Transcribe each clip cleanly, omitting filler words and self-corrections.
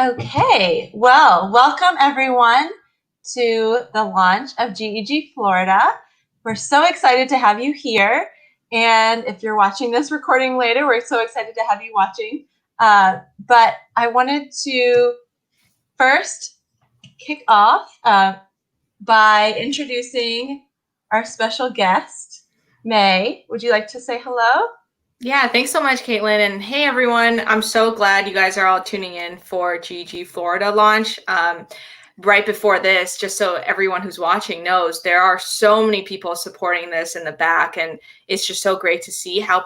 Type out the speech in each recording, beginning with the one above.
Okay, well, welcome everyone to the launch of GEG Florida. We're so excited to have you here. And if you're watching this recording later, we're so excited to have you watching. But I wanted to first kick off by introducing our special guest, May. Would you like to say hello? Yeah, thanks so much, Caitlin. And hey, everyone. I'm so glad you guys are all tuning in for GEG Florida launch. Right before this, just so everyone who's watching knows, there are so many people supporting this in the back. And it's just so great to see how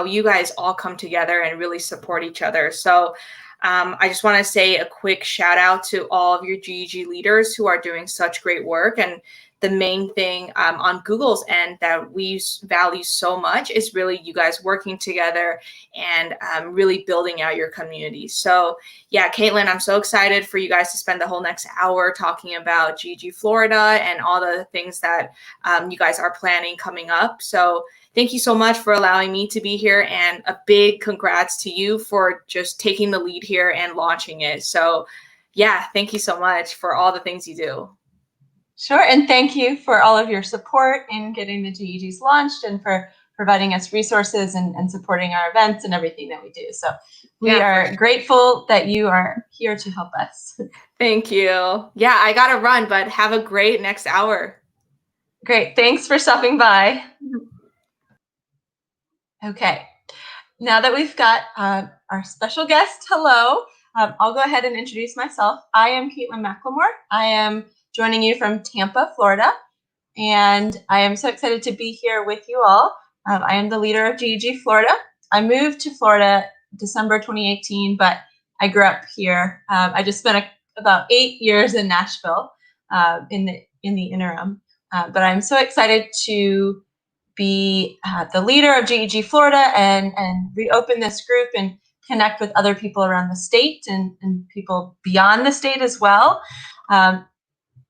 you guys all come together and really support each other. So I just want to say a quick shout out to all of your GEG leaders who are doing such great work. And the main thing on Google's end that we value so much is really you guys working together and really building out your community. So yeah, Caitlin, I'm so excited for you guys to spend the whole next hour talking about GEG Florida and all the things that you guys are planning coming up. So thank you so much for allowing me to be here, and a big congrats to you for just taking the lead here and launching it. So yeah, thank you so much for all the things you do. Sure, and thank you for all of your support in getting the GEGs launched and for providing us resources and supporting our events and everything that we do. So we are grateful that you are here to help us. Thank you. Yeah, I gotta run, but have a great next hour. Great, thanks for stopping by. Okay, now that we've got our special guest, hello, I'll go ahead and introduce myself. I am Caitlin McLemore. I am joining you from Tampa, Florida, and I am so excited to be here with you all. I am the leader of GEG Florida. I moved to Florida December 2018, but I grew up here. I just spent about 8 years in Nashville in the interim, but I'm so excited to be the leader of GEG Florida and reopen this group and connect with other people around the state and people beyond the state as well.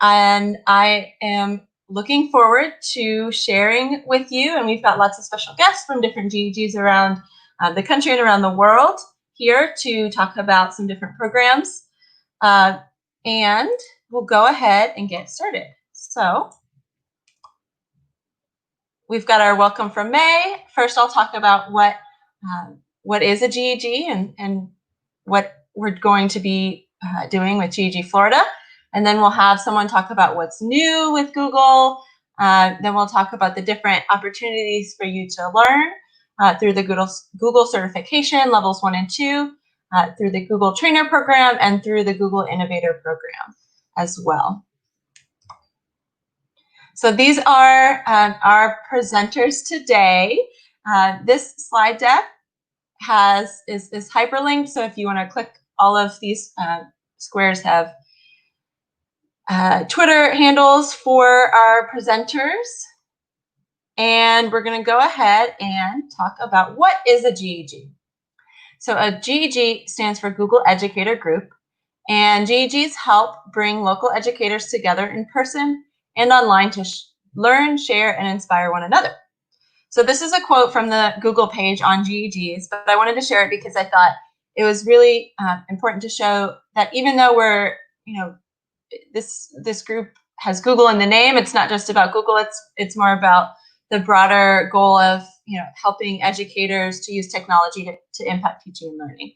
And I am looking forward to sharing with you, and we've got lots of special guests from different GEGs around the country and around the world here to talk about some different programs. And we'll go ahead and get started. So we've got our welcome from May. First, I'll talk about what is a GEG and what we're going to be doing with GEG Florida. And then we'll have someone talk about what's new with Google. Then we'll talk about the different opportunities for you to learn through the Google certification levels 1 and 2, through the Google Trainer Program, and through the Google Innovator Program as well. So these are our presenters today. This slide deck is hyperlinked, so if you want to click, all of these squares have Twitter handles for our presenters. And we're going to go ahead and talk about what is a GEG. So a GEG stands for Google Educator Group, and GEGs help bring local educators together in person and online to learn, share, and inspire one another. So this is a quote from the Google page on GEGs, but I wanted to share it because I thought it was really important to show that even though we're, this group has Google in the name, it's not just about Google, it's more about the broader goal of helping educators to use technology to impact teaching and learning.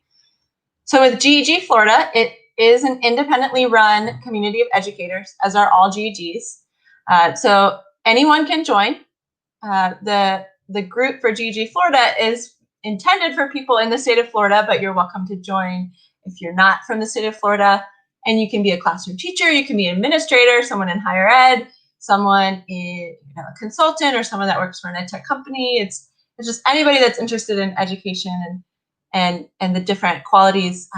So with GEG Florida, it is an independently run community of educators, as are all GEGs. So anyone can join. The group for GEG Florida is intended for people in the state of Florida, but you're welcome to join if you're not from the state of Florida. And you can be a classroom teacher, you can be an administrator, someone in higher ed, someone in a consultant, or someone that works for an ed tech company. It's just anybody that's interested in education and the different qualities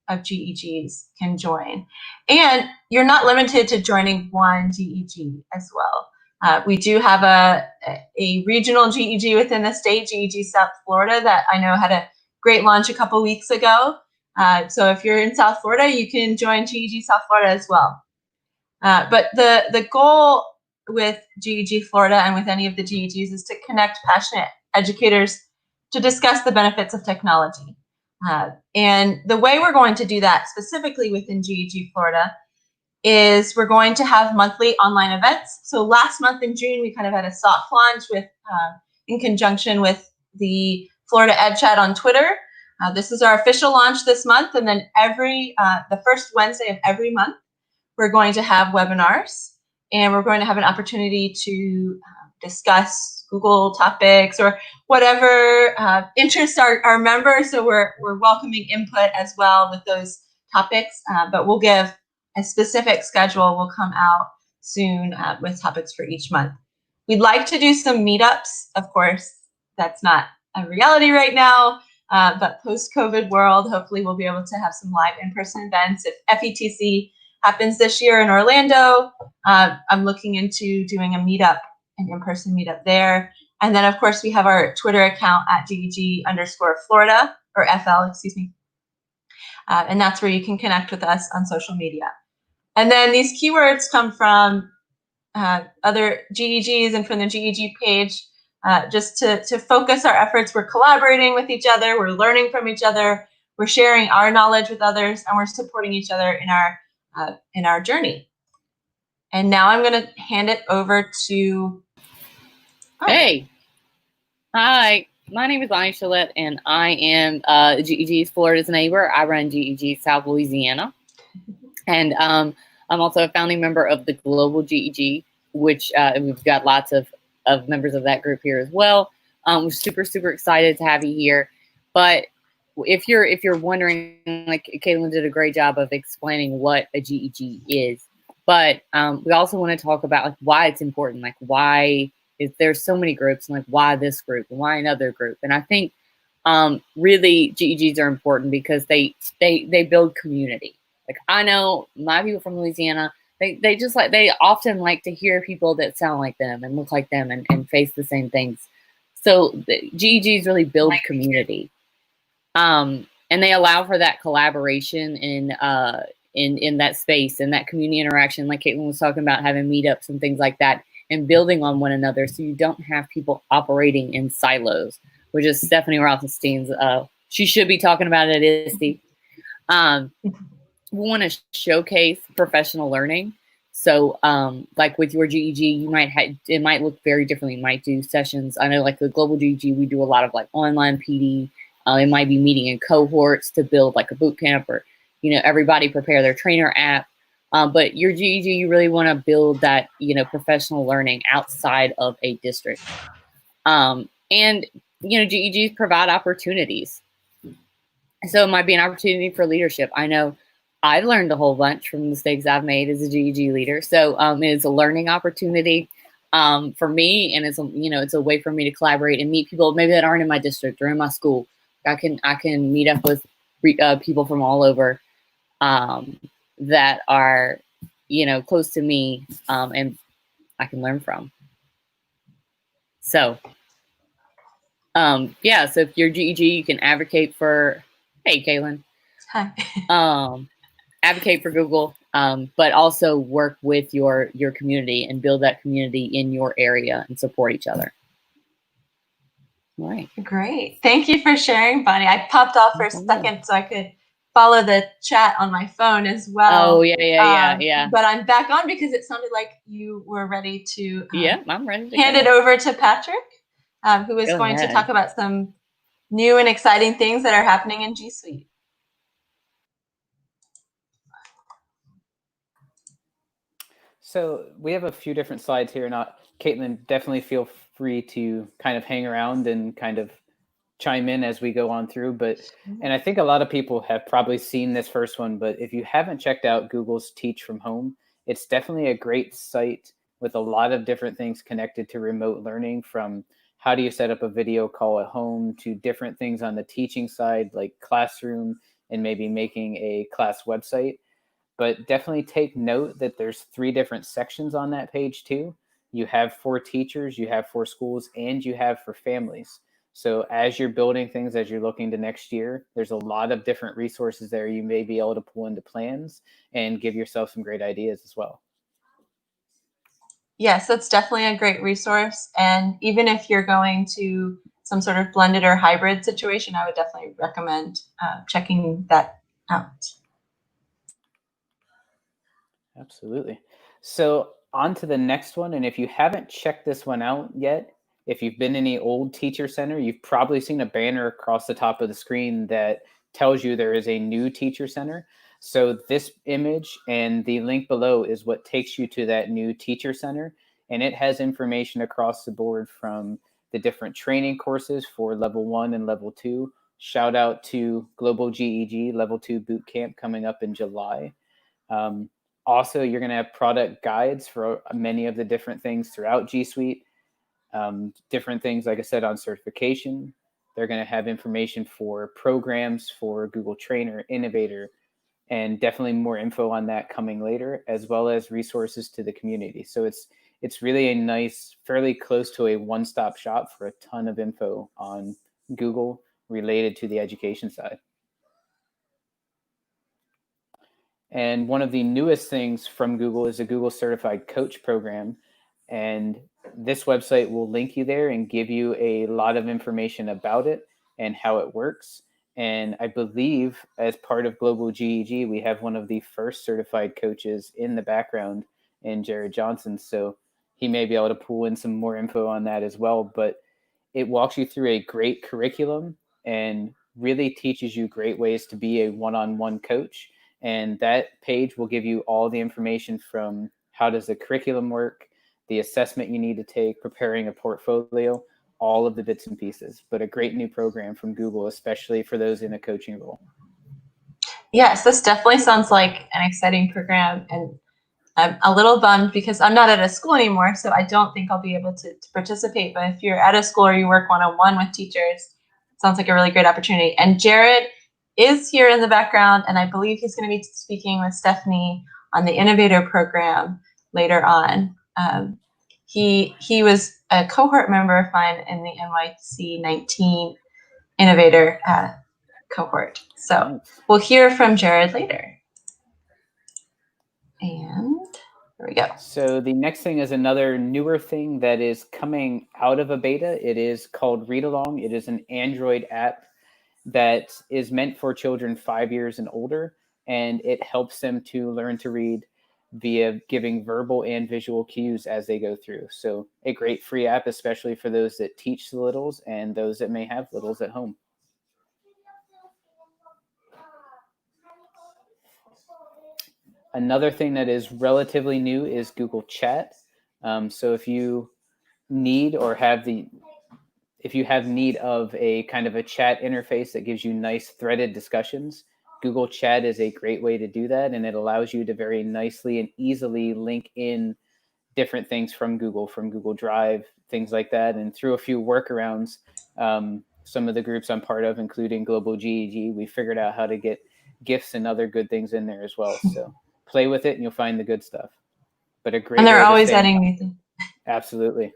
of GEGs can join. And you're not limited to joining one GEG as well. We do have a regional GEG within the state, GEG South Florida, that I know had a great launch a couple weeks ago. So if you're in South Florida, you can join GEG South Florida as well. But the goal with GEG Florida and with any of the GEGs is to connect passionate educators to discuss the benefits of technology. And the way we're going to do that specifically within GEG Florida is we're going to have monthly online events. So last month in June, we kind of had a soft launch with in conjunction with the Florida Ed Chat on Twitter. This is our official launch this month, and then the first Wednesday of every month, we're going to have webinars, and we're going to have an opportunity to discuss Google topics or whatever interests our members. So we're welcoming input as well with those topics, but we'll give a specific schedule will come out soon with topics for each month. We'd like to do some meetups. Of course, that's not a reality right now, but post-COVID world, hopefully we'll be able to have some live in-person events. If FETC happens this year in Orlando, I'm looking into doing a meetup, an in-person meetup there. And then, of course, we have our Twitter account at GEG_Florida, or FL, excuse me. And that's where you can connect with us on social media. And then these keywords come from other GEGs and from the GEG page, just to focus our efforts. We're collaborating with each other, we're learning from each other, we're sharing our knowledge with others, and we're supporting each other in our journey. And now I'm going to hand it over to. Hey, hi. My name is Lonnie Chalette, and I am GEG Florida's neighbor. I run GEG South Louisiana. And I'm also a founding member of the Global GEG, which we've got lots of members of that group here as well. We're super, super excited to have you here. But if you're wondering, like Caitlin did a great job of explaining what a GEG is. But we also want to talk about like why it's important, like why there's so many groups, and like why this group and why another group. And I think really GEGs are important because they build community. Like I know my people from Louisiana, they often like to hear people that sound like them and look like them and face the same things. So the GEGs really build community. And they allow for that collaboration in that space and that community interaction, like Caitlin was talking about, having meetups and things like that, and building on one another, so you don't have people operating in silos, which is Stephanie Rothenstein's. She should be talking about it at ISTE. We want to showcase professional learning. So, like with your GEG, it might look very differently. You might do sessions. I know, like the Global GEG, we do a lot of like online PD. It might be meeting in cohorts to build like a boot camp, or everybody prepare their trainer app. But your GEG, you really want to build that professional learning outside of a district. And GEGs provide opportunities. So it might be an opportunity for leadership. I know I've learned a whole bunch from mistakes I've made as a GEG leader. So it's a learning opportunity for me, and it's a way for me to collaborate and meet people maybe that aren't in my district or in my school. I can meet up with people from all over that are close to me, and I can learn from. So so if you're GEG, you can advocate for. Hey, Caitlin. Hi. Advocate for Google, but also work with your community and build that community in your area and support each other. All right. Great. Thank you for sharing, Bonnie. I popped off for a second so I could follow the chat on my phone as well. Oh, yeah. But I'm back on because it sounded like you were ready to I'm ready to hand it over to Patrick, who is going to talk about some new and exciting things that are happening in G Suite. So we have a few different slides here. Caitlin, definitely feel free to kind of hang around and kind of chime in as we go on through. And I think a lot of people have probably seen this first one, but if you haven't checked out Google's Teach from Home, it's definitely a great site with a lot of different things connected to remote learning, from how do you set up a video call at home to different things on the teaching side, like classroom and maybe making a class website. But definitely take note that there's 3 different sections on that page too. You have for teachers, you have for schools, and you have for families. So as you're building things, as you're looking to next year, there's a lot of different resources there you may be able to pull into plans and give yourself some great ideas as well. Yes, that's definitely a great resource. And even if you're going to some sort of blended or hybrid situation, I would definitely recommend checking that out. Absolutely. So on to the next one. And if you haven't checked this one out yet, if you've been in any old teacher center, you've probably seen a banner across the top of the screen that tells you there is a new teacher center. So this image and the link below is what takes you to that new teacher center. And it has information across the board from the different training courses for level 1 and level 2. Shout out to Global GEG level 2 boot camp coming up in July. Also, you're going to have product guides for many of the different things throughout G Suite. Different things, like I said, on certification. They're going to have information for programs for Google Trainer, Innovator, and definitely more info on that coming later, as well as resources to the community. So it's really a nice, fairly close to a one-stop shop for a ton of info on Google related to the education side. And one of the newest things from Google is a Google Certified Coach program. And this website will link you there and give you a lot of information about it and how it works. And I believe as part of Global GEG, we have one of the first certified coaches in the background in Jared Johnson. So he may be able to pull in some more info on that as well. But it walks you through a great curriculum and really teaches you great ways to be a one-on-one coach. And that page will give you all the information from how does the curriculum work, the assessment you need to take, preparing a portfolio, all of the bits and pieces. But a great new program from Google, especially for those in a coaching role. Yes, this definitely sounds like an exciting program. And I'm a little bummed because I'm not at a school anymore, so I don't think I'll be able to participate. But if you're at a school or you work one-on-one with teachers, it sounds like a really great opportunity. And Jared is here in the background, and I believe he's going to be speaking with Stephanie on the Innovator program later on. He was a cohort member of mine in the NYC 19 Innovator cohort. So we'll hear from Jared later. And there we go. So the next thing is another newer thing that is coming out of a beta. It is called Read Along. It is an Android app that is meant for children 5 years and older, and it helps them to learn to read via giving verbal and visual cues as they go through. So a great free app, especially for those that teach the littles and those that may have littles at home. Another thing that is relatively new is Google Chat. So if you need or have if you have need of a kind of a chat interface that gives you nice threaded discussions, Google Chat is a great way to do that. And it allows you to very nicely and easily link in different things from Google Drive, things like that. And through a few workarounds, some of the groups I'm part of, including Global GEG, we figured out how to get GIFs and other good things in there as well. So play with it and you'll find the good stuff. But a great and they're way to always stay adding new things. Absolutely.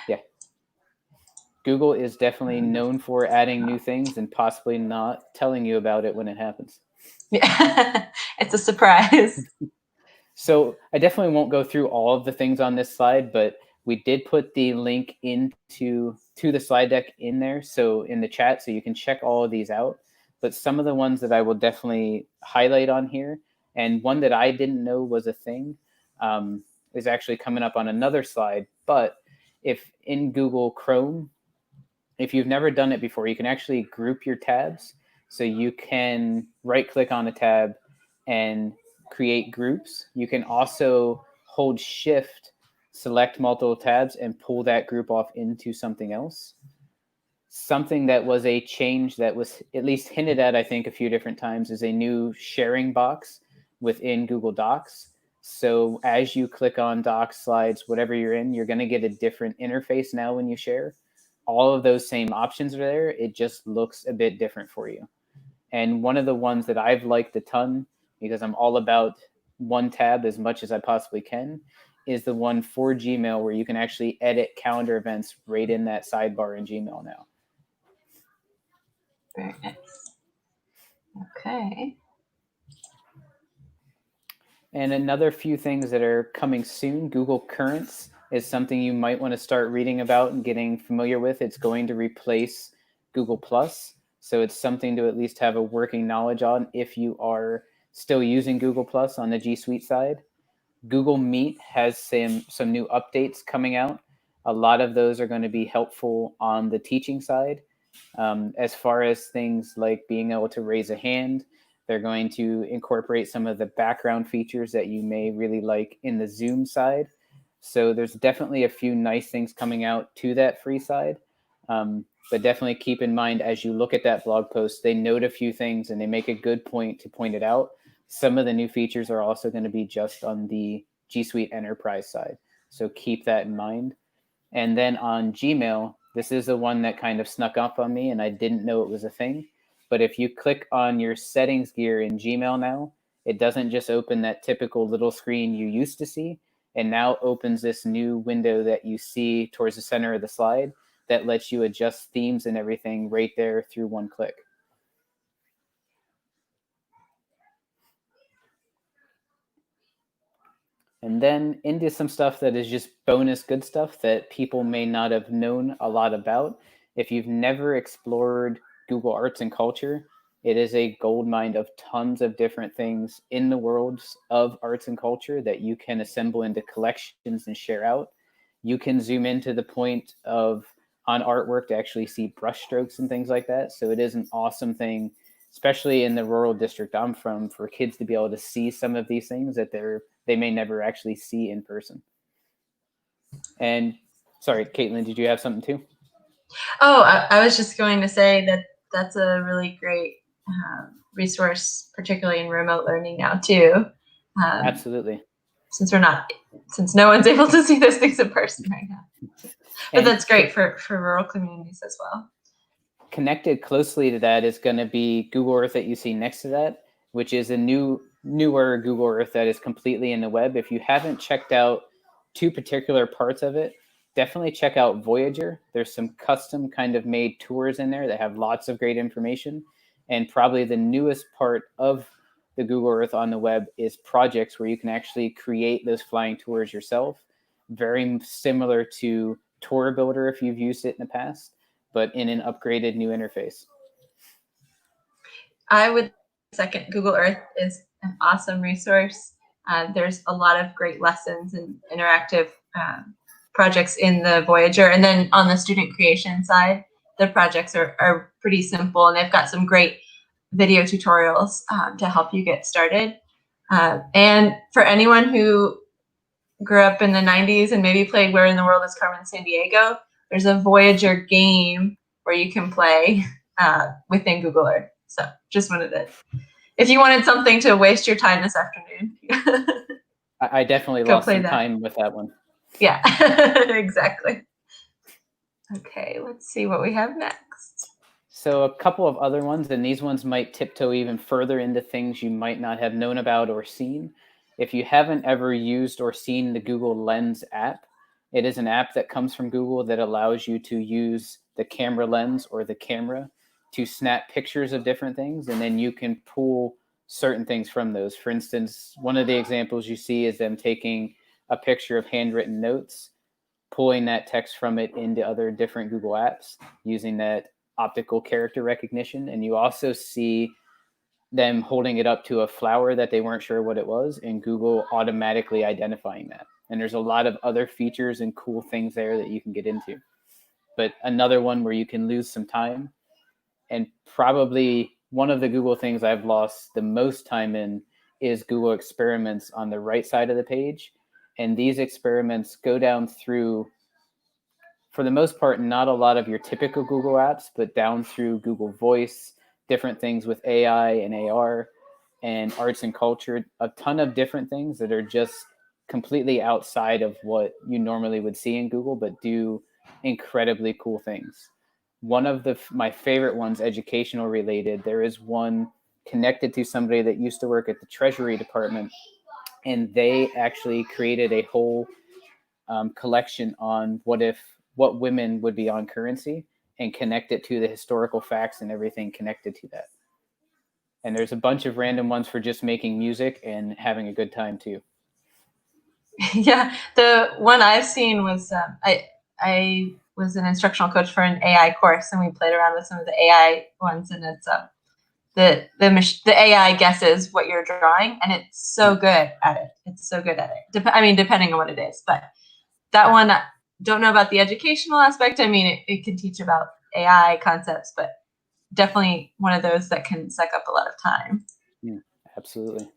Yeah. Google is definitely known for adding new things and possibly not telling you about it when it happens. Yeah. It's a surprise. So I definitely won't go through all of the things on this slide, but we did put the link to the slide deck in there, so in the chat, so you can check all of these out. But some of the ones that I will definitely highlight on here, and one that I didn't know was a thing, is actually coming up on another slide. But if in Google Chrome, if you've never done it before, you can actually group your tabs. So you can right-click on a tab and create groups. You can also hold Shift, select multiple tabs, and pull that group off into something else. Something that was a change that was at least hinted at, I think, a few different times is a new sharing box within Google Docs. So as you click on Docs, Slides, whatever you're in, you're going to get a different interface now when you share. All of those same options are there. It just looks a bit different for you. And one of the ones that I've liked a ton, because I'm all about one tab as much as I possibly can, is the one for Gmail where you can actually edit calendar events right in that sidebar in Gmail now. Very nice. Okay. And another few things that are coming soon, Google Currents is something you might want to start reading about and getting familiar with. It's going to replace Google Plus. So it's something to at least have a working knowledge on if you are still using Google Plus on the G Suite side. Google Meet has some new updates coming out. A lot of those are going to be helpful on the teaching side. As far as things like being able to raise a hand, they're going to incorporate some of the background features that you may really like in the Zoom side. So there's definitely a few nice things coming out to that free side. But definitely keep in mind as you look at that blog post, they note a few things and they make a good point to point it out. Some of the new features are also going to be just on the G Suite Enterprise side. So keep that in mind. And then on Gmail, this is the one that kind of snuck up on me and I didn't know it was a thing. But if you click on your settings gear in Gmail now, it doesn't just open that typical little screen you used to see. It now opens this new window that you see towards the center of the slide that lets you adjust themes and everything right there through one click. And then into some stuff that is just bonus good stuff that people may not have known a lot about. If you've never explored Google Arts and Culture, it is a goldmine of tons of different things in the worlds of arts and culture that you can assemble into collections and share out. You can zoom into the point of on artwork to actually see brush strokes and things like that. So it is an awesome thing, especially in the rural district I'm from, for kids to be able to see some of these things that they may never actually see in person. And sorry, Caitlin, did you have something too? Oh, I was just going to say that that's a really great resource, particularly in remote learning now too. Absolutely. Since no one's able to see those things in person right now. But And that's great for rural communities as well. Connected closely to that is going to be Google Earth that you see next to that, which is a newer Google Earth that is completely in the web. If you haven't checked out two particular parts of it, definitely check out Voyager. There's some custom kind of made tours in there that have lots of great information. And probably the newest part of the Google Earth on the web is projects where you can actually create those flying tours yourself. Very similar to Tour Builder if you've used it in the past, but in an upgraded new interface. I would second Google Earth is an awesome resource. There's a lot of great lessons and interactive projects in the Voyager. And then on the student creation side, the projects are pretty simple and they've got some great video tutorials to help you get started. And for anyone who grew up in the 90s and maybe played Where in the World is Carmen Sandiego, there's a Voyager game where you can play within Google Earth. So just wanted to, if you wanted something to waste your time this afternoon. I definitely lost some time with that one. Yeah, exactly. Okay, let's see what we have next. So a couple of other ones, and these ones might tiptoe even further into things you might not have known about or seen. If you haven't ever used or seen the Google Lens app, it is an app that comes from Google that allows you to use the camera lens or the camera to snap pictures of different things, and then you can pull certain things from those. For instance, one of the examples you see is them taking a picture of handwritten notes, pulling that text from it into other different Google apps using that optical character recognition. And you also see them holding it up to a flower that they weren't sure what it was, and Google automatically identifying that. And there's a lot of other features and cool things there that you can get into. But another one where you can lose some time, and probably one of the Google things I've lost the most time in is Google Experiments on the right side of the page. And these experiments go down through, for the most part, not a lot of your typical Google apps, but down through Google Voice, different things with AI and AR and arts and culture, a ton of different things that are just completely outside of what you normally would see in Google, but do incredibly cool things. One of my favorite ones, educational related, there is one connected to somebody that used to work at the Treasury Department, and they actually created a whole collection on what women would be on currency and connect it to the historical facts and everything connected to that. And there's a bunch of random ones for just making music and having a good time too. Yeah, the one I've seen was I was an instructional coach for an AI course, and we played around with some of the AI ones, and it's the AI guesses what you're drawing, and it's so good at it. It's so good at it. I mean, depending on what it is, but that one, don't know about the educational aspect. I mean, it can teach about AI concepts, but definitely one of those that can suck up a lot of time. Yeah, absolutely.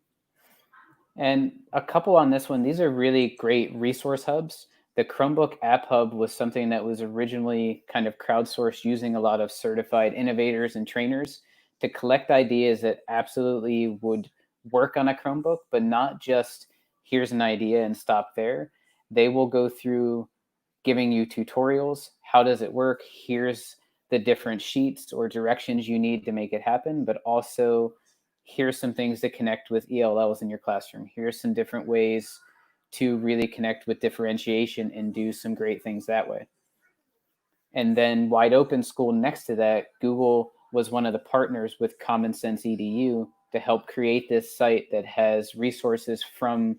And a couple on this one, these are really great resource hubs. The Chromebook App Hub was something that was originally kind of crowdsourced using a lot of certified innovators and trainers to collect ideas that absolutely would work on a Chromebook, but not just here's an idea and stop there. They will go through giving you tutorials. How does it work? Here's the different sheets or directions you need to make it happen, but also here's some things to connect with ELLs in your classroom. Here's some different ways to really connect with differentiation and do some great things that way. And then Wide Open School next to that, Google was one of the partners with Common Sense EDU to help create this site that has resources from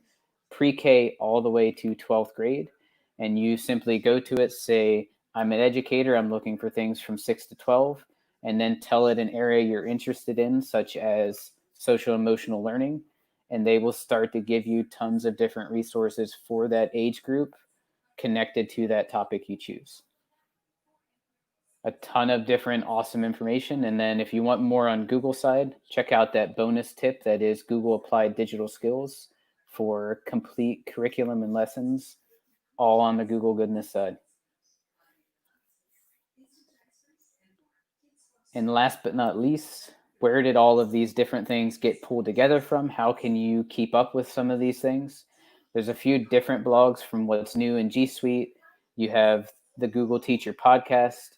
pre-K all the way to 12th grade. And you simply go to it, say, I'm an educator, I'm looking for things from 6 to 12, and then tell it an area you're interested in, such as social emotional learning, and they will start to give you tons of different resources for that age group connected to that topic you choose. A ton of different awesome information. And then if you want more on Google side, check out that bonus tip that is Google Applied Digital Skills for complete curriculum and lessons, all on the Google goodness side. And last but not least, where did all of these different things get pulled together from? How can you keep up with some of these things? There's a few different blogs from What's New in G Suite. You have the Google Teacher Podcast.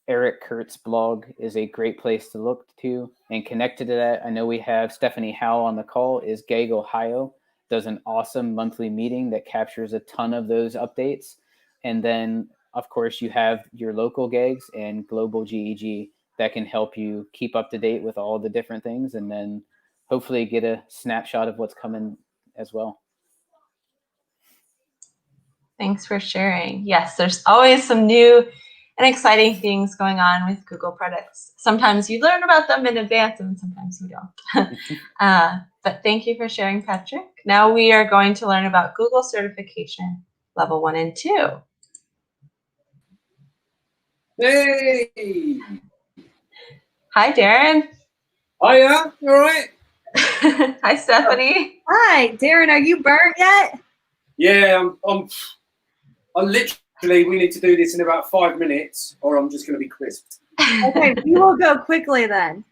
Eric Kurtz's blog is a great place to look to. And connected to that, I know we have Stephanie Howell on the call, is GEG Ohio, does an awesome monthly meeting that captures a ton of those updates. And then, of course, you have your local GEGs and Global GEG that can help you keep up to date with all the different things, and then hopefully get a snapshot of what's coming as well. Thanks for sharing. Yes, there's always some new and exciting things going on with Google products. Sometimes you learn about them in advance and sometimes you don't. But thank you for sharing, Patrick. Now we are going to learn about Google certification level 1 and 2. Hey! Hi, Darren. Hiya, you all right? Hi, Stephanie. Hi, Darren, are you burnt yet? Yeah, I'm literally, we need to do this in about 5 minutes or I'm just going to be crisped. Okay, we will go quickly then.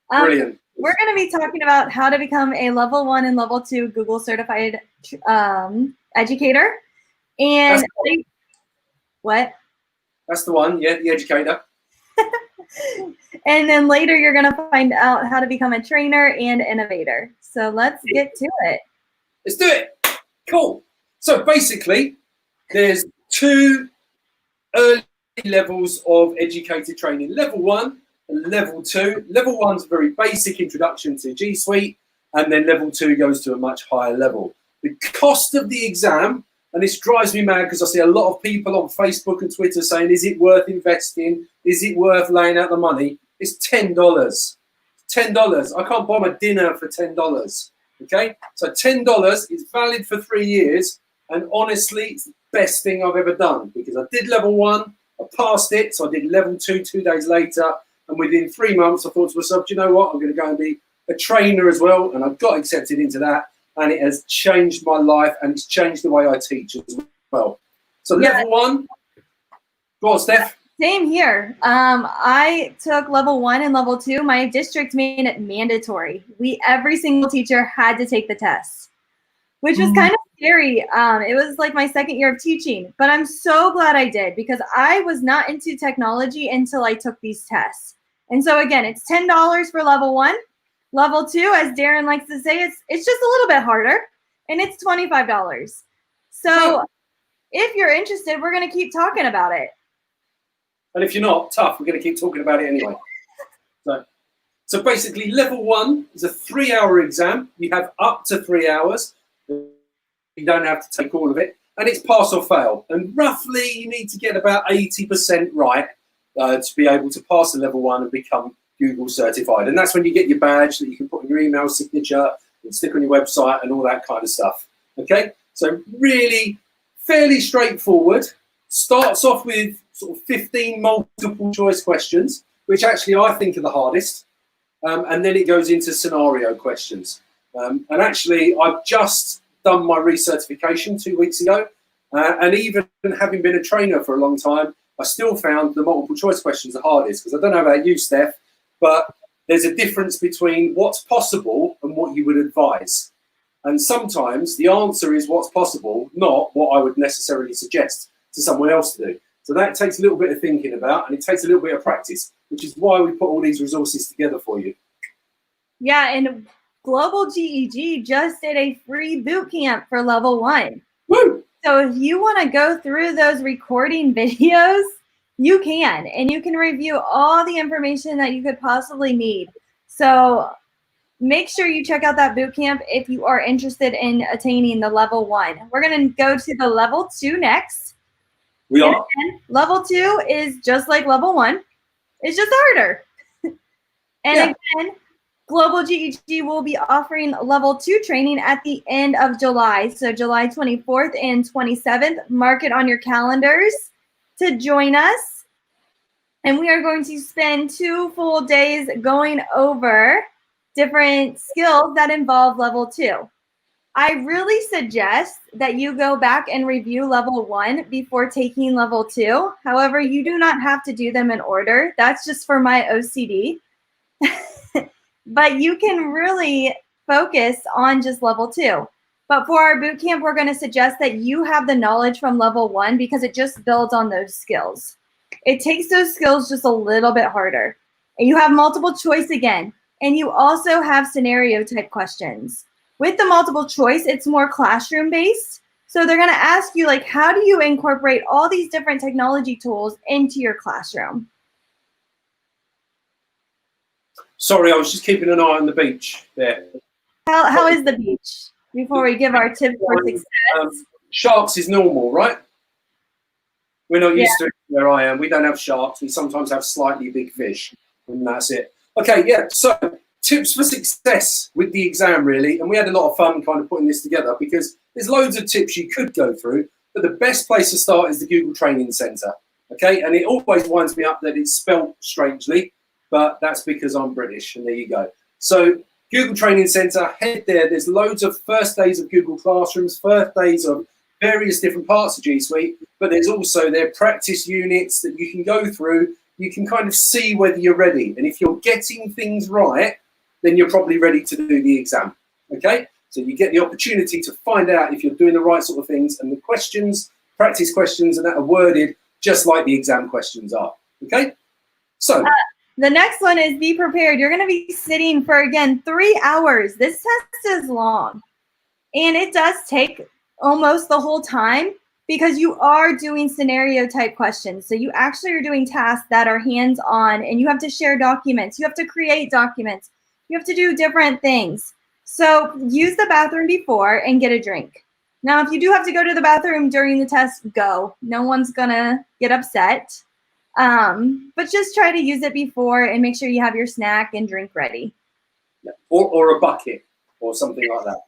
Brilliant. We're going to be talking about how to become a level 1 and level 2 Google certified educator. And what? That's the one, yeah, the educator. And then later you're going to find out how to become a trainer and innovator. So let's get to it. Let's do it. Cool. So basically, there's 2 early levels of educator training. Level 1 and level 2. Level 1's a very basic introduction to G Suite, and then level 2 goes to a much higher level. The cost of the exam, and this drives me mad because I see a lot of people on Facebook and Twitter saying, is it worth investing? Is it worth laying out the money? It's $10. $10. I can't buy my dinner for $10. Okay? So $10 is valid for 3 years. And honestly, it's the best thing I've ever done because I did level 1, I passed it. So I did level 2 2 days later. And within 3 months, I thought to myself, do you know what? I'm going to go and be a trainer as well. And I got accepted into that. And it has changed my life and it's changed the way I teach as well. So level 1, go on, Steph. Same here. I took level 1 and level 2. My district made it mandatory. Every single teacher had to take the test, which was kind of scary. It was like my second year of teaching, but I'm so glad I did because I was not into technology until I took these tests. And so again, it's $10 for level 1. Level 2, as Darren likes to say, it's just a little bit harder, and it's $25. So if you're interested, we're going to keep talking about it. And if you're not, tough, we're going to keep talking about it anyway. So basically, level 1 is a 3-hour exam. You have up to 3 hours. You don't have to take all of it. And it's pass or fail. And roughly you need to get about 80% right to be able to pass the level 1 and become Google certified. And that's when you get your badge that you can put in your email signature and stick on your website and all that kind of stuff. Okay, so really fairly straightforward. Starts off with sort of 15 multiple choice questions, which actually I think are the hardest. And then it goes into scenario questions. And actually, I've just done my recertification 2 weeks ago. And even having been a trainer for a long time, I still found the multiple choice questions the hardest, because I don't know about you, Steph, but there's a difference between what's possible and what you would advise. And sometimes the answer is what's possible, not what I would necessarily suggest to someone else to do. So that takes a little bit of thinking about, and it takes a little bit of practice, which is why we put all these resources together for you. Yeah, and Global GEG just did a free boot camp for level 1. Woo! So if you want to go through those recording videos, you can, and you can review all the information that you could possibly need. So make sure you check out that boot camp if you are interested in attaining the level 1. We're going to go to the level 2 next. We are. Again, level 2 is just like level 1. It's just harder. Again, Global GEG will be offering level 2 training at the end of July. So July 24th and 27th. Mark it on your calendars to join us. And we are going to spend 2 full days going over different skills that involve level 2. I really suggest that you go back and review level 1 before taking level 2. However, you do not have to do them in order. That's just for my OCD. But you can really focus on just level 2. But for our boot camp, we're going to suggest that you have the knowledge from level 1 because it just builds on those skills. It takes those skills just a little bit harder. And you have multiple choice again. And you also have scenario type questions. With the multiple choice, it's more classroom based. So they're going to ask you, like, how do you incorporate all these different technology tools into your classroom? Sorry, I was just keeping an eye on the beach there. How is the beach? Before we give our tip for success. Sharks is normal, right? We're not used to it where I am. We don't have sharks. We sometimes have slightly big fish, and that's it. Okay, yeah, so tips for success with the exam, really. And we had a lot of fun kind of putting this together because there's loads of tips you could go through, but the best place to start is the Google Training Center, okay? And it always winds me up that it's spelled strangely, but that's because I'm British, and there you go. So Google Training Center, head there. There's loads of first days of Google Classrooms, first days of various different parts of G Suite, but there's also their practice units that you can go through. You can kind of see whether you're ready. And if you're getting things right, then you're probably ready to do the exam, okay? So you get the opportunity to find out if you're doing the right sort of things, and the questions, practice questions, and that are worded just like the exam questions are, okay? So the next one is be prepared. You're going to be sitting for, again, 3 hours. This test is long, and it does take almost the whole time because you are doing scenario type questions. So you actually are doing tasks that are hands-on, and you have to share documents. You have to create documents. You have to do different things. So use the bathroom before and get a drink. Now, if you do have to go to the bathroom during the test, go. No one's going to get upset. But just try to use it before and make sure you have your snack and drink ready. or a bucket or something like that.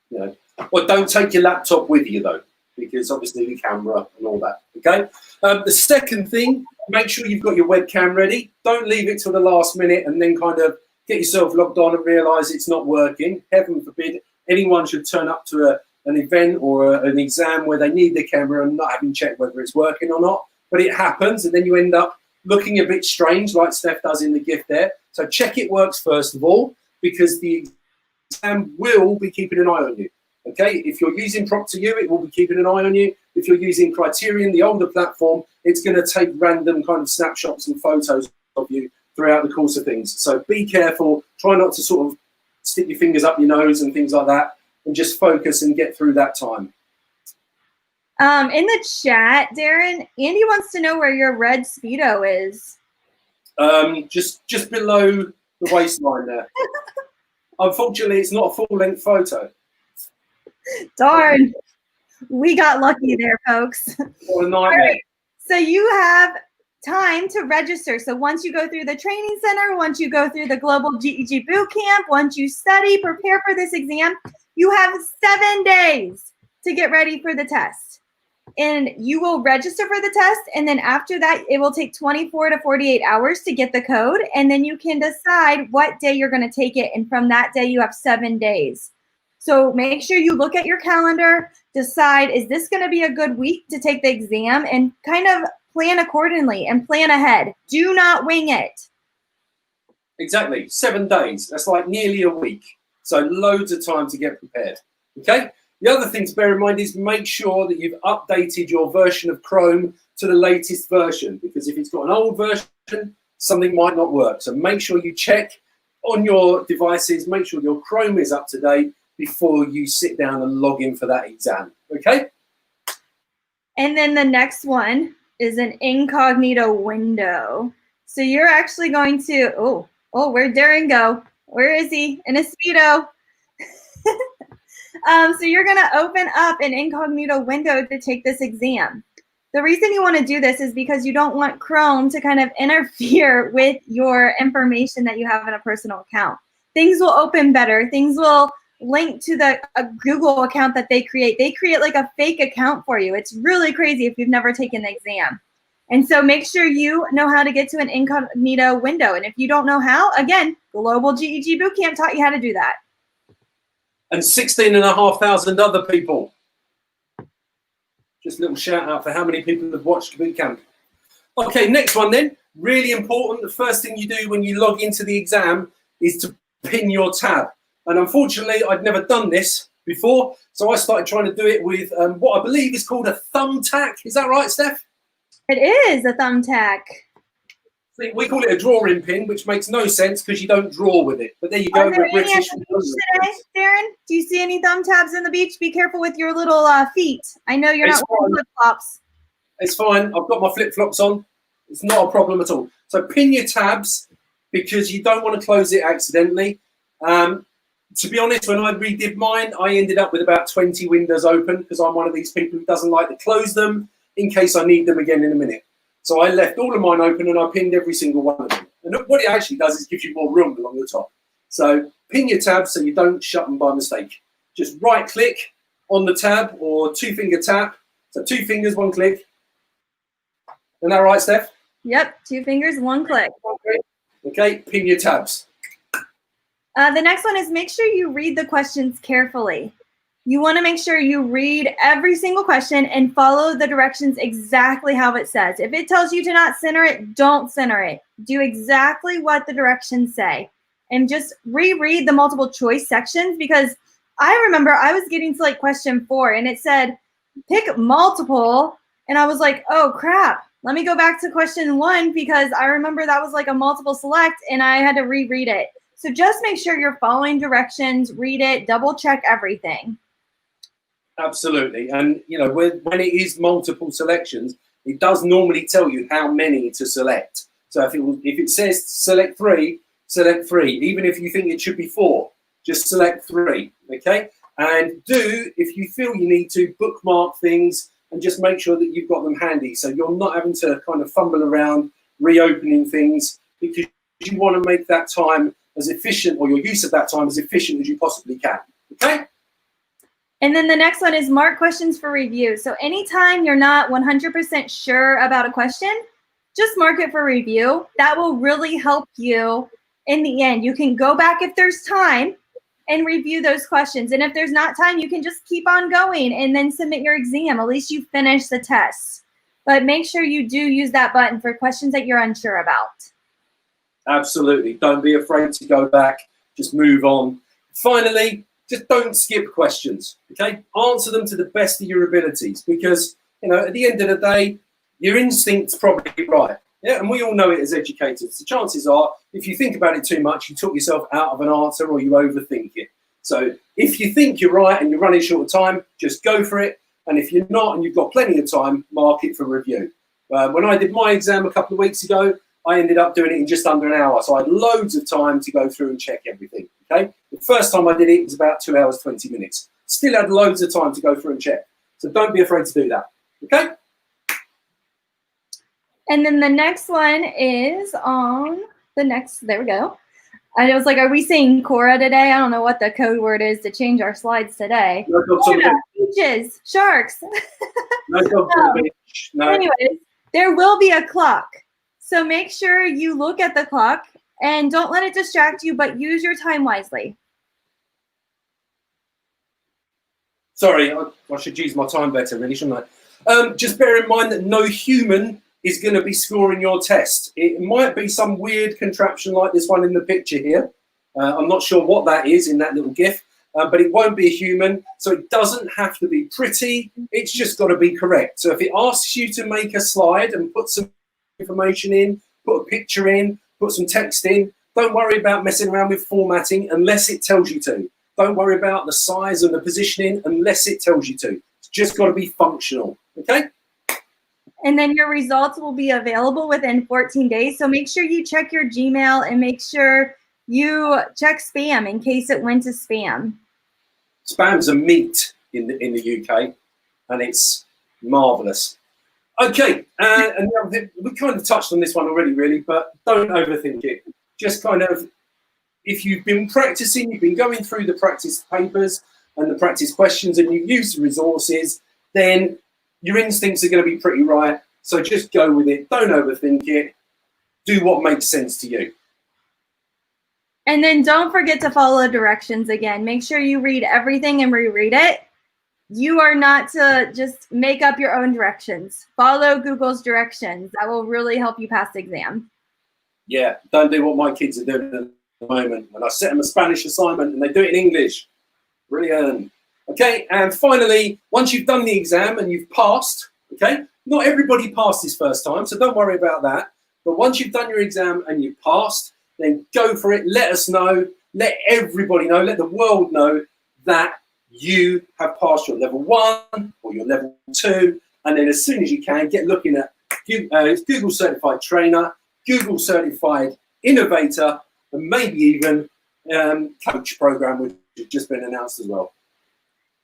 You know, well, don't take your laptop with you though, because obviously the camera and all that. Okay. The second thing, make sure you've got your webcam ready. Don't leave it till the last minute and then kind of get yourself logged on and realize it's not working. Heaven forbid anyone should turn up to an event or an exam where they need the camera and not having checked whether it's working or not. But it happens, and then you end up looking a bit strange, like Steph does in the gift there. So check it works first of all, because the exam will be keeping an eye on you. Okay, if you're using Prop2U, it will be keeping an eye on you. If you're using Criterion, the older platform, it's going to take random kind of snapshots and photos of you throughout the course of things. So be careful. Try not to sort of stick your fingers up your nose and things like that, and just focus and get through that time. In the chat, Darren, Andy wants to know where your red Speedo is. Just below the waistline there. Unfortunately, it's not a full-length photo. Darn. We got lucky there, folks. What a nightmare. So you have time to register. So once you go through the training center, once you go through the Global GEG Boot Camp, once you study, prepare for this exam, you have 7 days to get ready for the test. And you will register for the test. And then after that, it will take 24 to 48 hours to get the code. And then you can decide what day you're going to take it. And from that day, you have 7 days. So make sure you look at your calendar, decide, is this going to be a good week to take the exam, and kind of plan accordingly and plan ahead. Do not wing it. Exactly. 7 days. That's like nearly a week. So loads of time to get prepared. Okay. The other thing to bear in mind is make sure that you've updated your version of Chrome to the latest version, because if it's got an old version, something might not work. So make sure you check on your devices, make sure your Chrome is up to date before you sit down and log in for that exam. Okay. And then the next one is an incognito window. So you're actually going to, where'd Darren go? Where is he? In a Speedo. So you're going to open up an incognito window to take this exam. The reason you want to do this is because you don't want Chrome to kind of interfere with your information that you have in a personal account. Things will open better. Things will link to a Google account that they create. They create like a fake account for you. It's really crazy if you've never taken the exam. And so make sure you know how to get to an incognito window. And if you don't know how, again, Global GEG Bootcamp taught you how to do that. And 16,500 other people. Just a little shout out for how many people have watched Bootcamp. Okay, next one then. Really important. The first thing you do when you log into the exam is to pin your tab. And unfortunately, I'd never done this before. So I started trying to do it with what I believe is called a thumbtack. Is that right, Steph? It is a thumbtack. We call it a drawing pin, which makes no sense because you don't draw with it. But there you go. Are there any at the beach today, Darren? Do you see any thumb tabs in the beach? Be careful with your little feet. I know you're not wearing flip-flops. It's fine. I've got my flip-flops on. It's not a problem at all. So pin your tabs because you don't want to close it accidentally. To be honest, when I redid mine, I ended up with about 20 windows open because I'm one of these people who doesn't like to close them in case I need them again in a minute. So I left all of mine open and I pinned every single one of them. And what it actually does is gives you more room along the top. So pin your tabs so you don't shut them by mistake. Just right click on the tab or 2-finger tap. So 2 fingers, 1 click. Isn't that right, Steph? Yep, 2 fingers, 1 click. Okay, pin your tabs. The next one is make sure you read the questions carefully. You want to make sure you read every single question and follow the directions exactly how it says. If it tells you to not center it, don't center it. Do exactly what the directions say. And just reread the multiple choice sections, because I remember I was getting to like question 4 and it said pick multiple. And I was like, oh crap, let me go back to question 1 because I remember that was like a multiple select and I had to reread it. So just make sure you're following directions, read it, double check everything. Absolutely. And, you know, when it is multiple selections, it does normally tell you how many to select. So if it says select 3, select 3. Even if you think it should be 4, just select 3. Okay. And if you feel you need to, bookmark things and just make sure that you've got them handy. So you're not having to kind of fumble around reopening things, because you want to make that time as efficient, or your use of that time as efficient as you possibly can. Okay. And then the next one is mark questions for review. So anytime you're not 100% sure about a question, just mark it for review. That will really help you in the end. You can go back if there's time and review those questions. And if there's not time, you can just keep on going and then submit your exam. At least you finish the test. But make sure you do use that button for questions that you're unsure about. Absolutely. Don't be afraid to go back. Just move on. Finally, just don't skip questions, okay? Answer them to the best of your abilities, because, you know, at the end of the day, your instinct's probably right. Yeah, and we all know it as educators. The chances are, if you think about it too much, you took yourself out of an answer or you overthink it. So if you think you're right and you're running short of time, just go for it. And if you're not and you've got plenty of time, mark it for review. When I did my exam a couple of weeks ago, I ended up doing it in just under an hour. So I had loads of time to go through and check everything, okay? The first time I did it was about 2 hours, 20 minutes. still had loads of time to go through and check. So don't be afraid to do that. Okay? And then the next one is on the next, there we go. I was like, are we saying Cora today? I don't know what the code word is to change our slides today. No dogs on the beach. Beaches, sharks. No dogs on the beach. No. Anyways, there will be a clock. So make sure you look at the clock and don't let it distract you, but use your time wisely. Sorry, I should use my time better, really, shouldn't I? Just bear in mind that no human is going to be scoring your test. It might be some weird contraption like this one in the picture here. I'm not sure what that is in that little GIF, but it won't be a human. So it doesn't have to be pretty. It's just got to be correct. So if it asks you to make a slide and put some information in, put a picture in, put some text in, don't worry about messing around with formatting unless it tells you to. Don't worry about the size and the positioning unless it tells you to. It's just got to be functional, okay? And then your results will be available within 14 days. So make sure you check your Gmail and make sure you check spam in case it went to spam. Spam's a meat in the UK, and it's marvellous. Okay, and the other thing, we kind of touched on this one already, really, but don't overthink it. Just kind of, if you've been practicing, you've been going through the practice papers and the practice questions, and you've used the resources, then your instincts are going to be pretty right. So just go with it. Don't overthink it. Do what makes sense to you. And then don't forget to follow directions again. Make sure you read everything and reread it. You are not to just make up your own directions. Follow Google's directions. That will really help you pass the exam. Yeah, don't do what my kids are doing at the moment. When I set them a Spanish assignment and they do it in English. Brilliant. Okay, and finally, once you've done the exam and you've passed, okay, not everybody passed this first time, so don't worry about that. But once you've done your exam and you've passed, then go for it. Let us know. Let everybody know. Let the world know that you have passed your level 1 or your level 2. And then as soon as you can, get looking at Google Certified Trainer, Google Certified Innovator, and maybe even Coach Program, which has just been announced as well.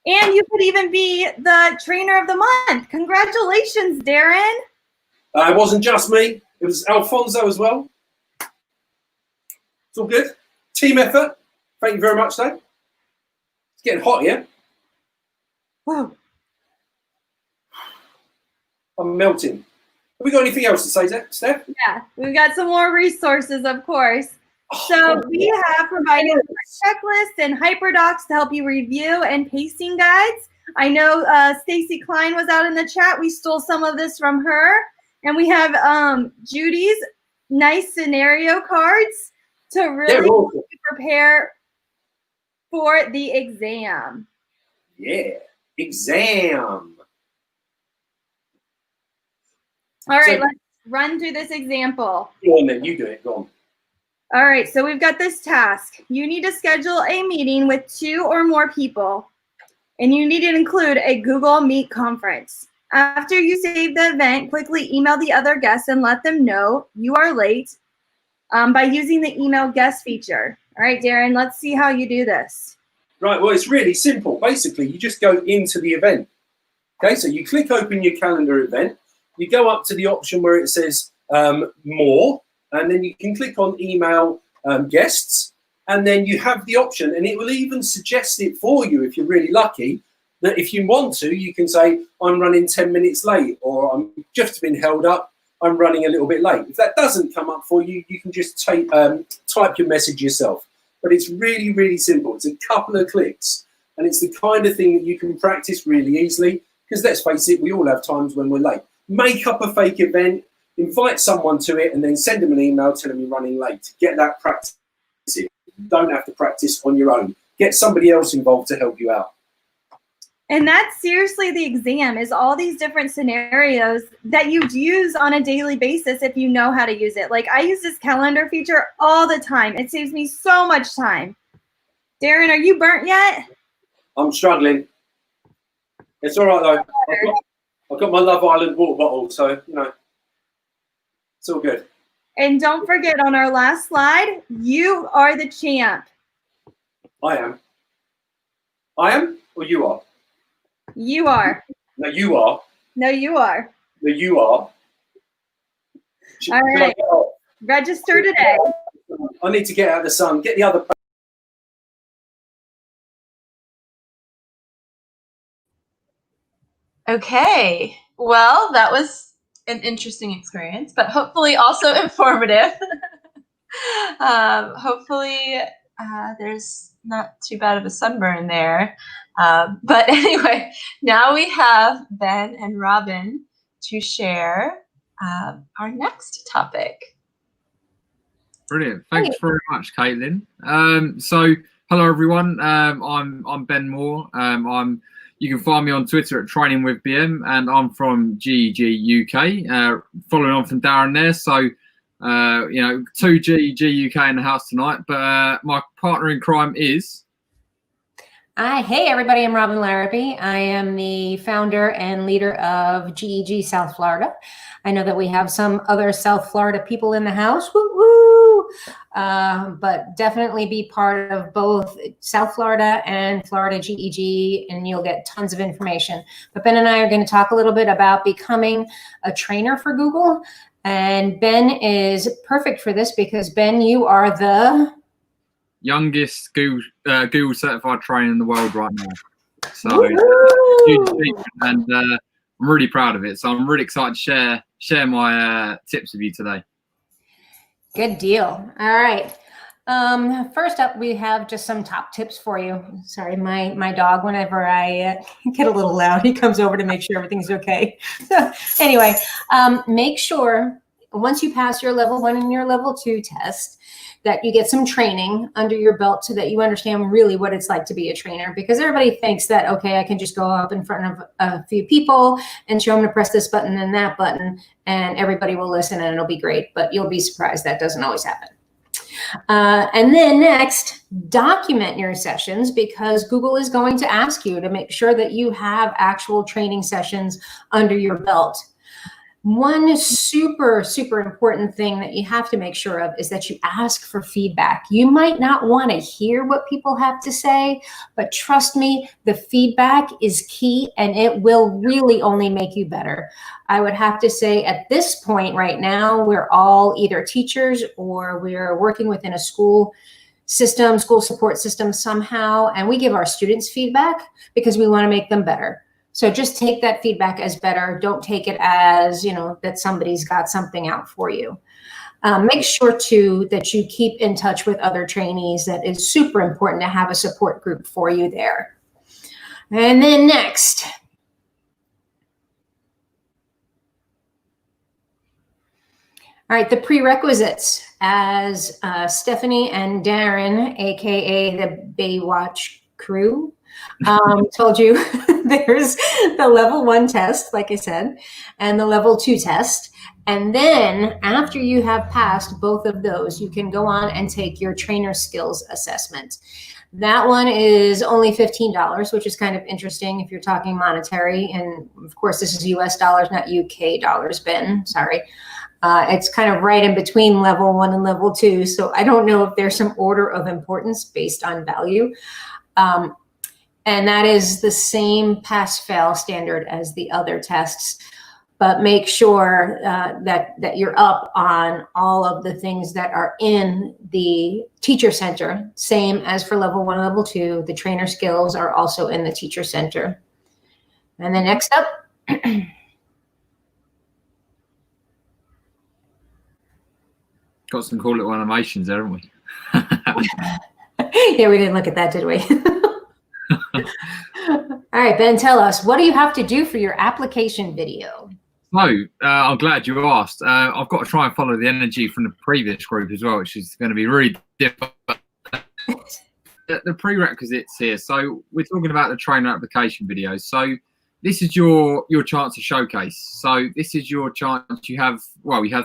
And you could even be the trainer of the month. Congratulations, Darren. It wasn't just me. It was Alfonso as well. It's all good. Team effort. Thank you very much, though. It's getting hot here. Whoa. I'm melting. Have we got anything else to say, Steph? Yeah, we've got some more resources, of course. So we have provided checklists and hyperdocs to help you review and pacing guides. I know Stacy Klein was out in the chat. We stole some of this from her. And we have Judy's nice scenario cards to really prepare for the exam. Yeah, exam. All right, let's run through this example. Go on then, you do it, go on. All right, so we've got this task. You need to schedule a meeting with 2 or more people, and you need to include a Google Meet conference. After you save the event, quickly email the other guests and let them know you are late by using the email guest feature. All right, Darren, let's see how you do this. Right, well, it's really simple. Basically, you just go into the event. Okay, so you click open your calendar event. You go up to the option where it says more, and then you can click on email guests, and then you have the option, and it will even suggest it for you if you're really lucky, that if you want to, you can say, I'm running 10 minutes late, or I'm just been held up, I'm running a little bit late. If that doesn't come up for you, you can just type your message yourself. But it's really, really simple. It's a couple of clicks, and it's the kind of thing that you can practice really easily, because let's face it, we all have times when we're late. Make up a fake event, invite someone to it, and then send them an email telling them you're running late. Get that practice in. You don't have to practice on your own. Get somebody else involved to help you out. And that's seriously the exam, is all these different scenarios that you'd use on a daily basis if you know how to use it. Like, I use this calendar feature all the time. It saves me so much time. Darren, are you burnt yet? I'm struggling. It's all right, though. I've got my Love Island water bottle, so, you know, it's all good. And don't forget, on our last slide, you are the champ. I am. I am? or you are? You are. No, you are. No, you are. No, you are. All right. Get off? Register today. I need to get out of the sun. Get the other. Okay, well, that was an interesting experience, but hopefully also informative. Hopefully there's not too bad of a sunburn there. But anyway, now we have Ben and Robin to share our next topic. Brilliant. Thanks very much, Caitlin. So hello everyone. I'm Ben Moore. You can find me on Twitter at Training with BM, and I'm from GEG UK. Following on from Darren there, so two GEG UK in the house tonight. But my partner in crime is. Hey everybody, I'm Robin Larrabee. I am the founder and leader of GEG South Florida. I know that we have some other South Florida people in the house, woo woo, but definitely be part of both South Florida and Florida GEG, and you'll get tons of information. But Ben and I are going to talk a little bit about becoming a trainer for Google. And Ben is perfect for this because Ben, you are the youngest Google certified trainer in the world right now. So huge achievement, and I'm really proud of it. So I'm really excited to share my tips with you today. Good deal. All right. First up, we have just some top tips for you. Sorry, my dog, whenever I get a little loud, he comes over to make sure everything's okay. Anyway, make sure once you pass your level 1 and your level 2 test, that you get some training under your belt so that you understand really what it's like to be a trainer, because everybody thinks that, okay, I can just go up in front of a few people and show them to press this button and that button and everybody will listen and it'll be great, but you'll be surprised that doesn't always happen. And then next, document your sessions, because Google is going to ask you to make sure that you have actual training sessions under your belt. One super, super important thing that you have to make sure of is that you ask for feedback. You might not want to hear what people have to say, but trust me, the feedback is key and it will really only make you better. I would have to say at this point right now, we're all either teachers or we're working within a school system, school support system somehow, and we give our students feedback because we want to make them better. So just take that feedback as better. Don't take it as, that somebody's got something out for you. Make sure too that you keep in touch with other trainees. That is super important to have a support group for you there. And then next. All right, the prerequisites, as Stephanie and Darren, AKA the Baywatch crew, told you, there's the level 1 test, like I said, and the level 2 test. And then after you have passed both of those, you can go on and take your trainer skills assessment. That one is only $15, which is kind of interesting if you're talking monetary. And of course, this is US dollars, not UK dollars, Ben, sorry. It's kind of right in between level 1 and level 2. So I don't know if there's some order of importance based on value. And that is the same pass-fail standard as the other tests. But make sure that you're up on all of the things that are in the teacher center. Same as for level 1 and level 2, the trainer skills are also in the teacher center. And then next up. Got some cool little animations there, haven't we? Yeah, we didn't look at that, did we? All right, Ben, tell us, what do you have to do for your application video? So, I'm glad you asked. I've got to try and follow the energy from the previous group as well, which is going to be really difficult. The prerequisites here. So, we're talking about the trainer application video. So, this is your chance to showcase. So, this is your chance. You have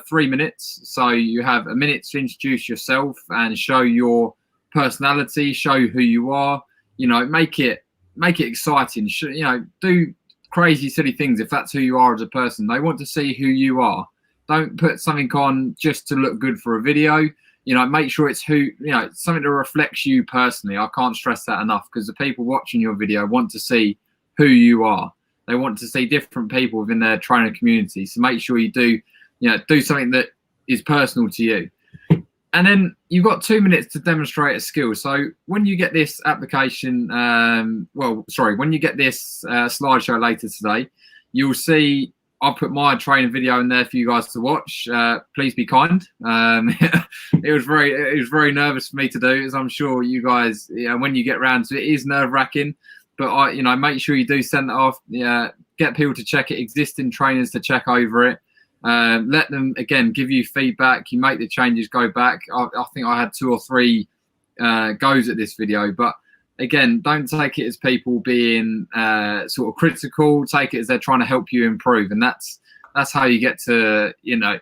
3 minutes. So, you have a minute to introduce yourself and show your personality, show who you are. Make it exciting. Do crazy, silly things if that's who you are as a person. They want to see who you are. Don't put something on just to look good for a video. make sure it's something that reflects you personally. I can't stress that enough, because the people watching your video want to see who you are. They want to see different people within their trainer community. So make sure you do something that is personal to you. And then you've got 2 minutes to demonstrate a skill. So when you get this application, when you get this slideshow later today, you'll see I'll put my training video in there for you guys to watch. Please be kind. It was very nervous for me to do, as I'm sure you guys, when you get around to it, is nerve wracking. But make sure you do send it off. Get people to check it, existing trainers to check over it. Let them again give you feedback. You make the changes, go back. I think I had 2 or 3 goes at this video, but again, don't take it as people being sort of critical. Take it as they're trying to help you improve, and that's how you get to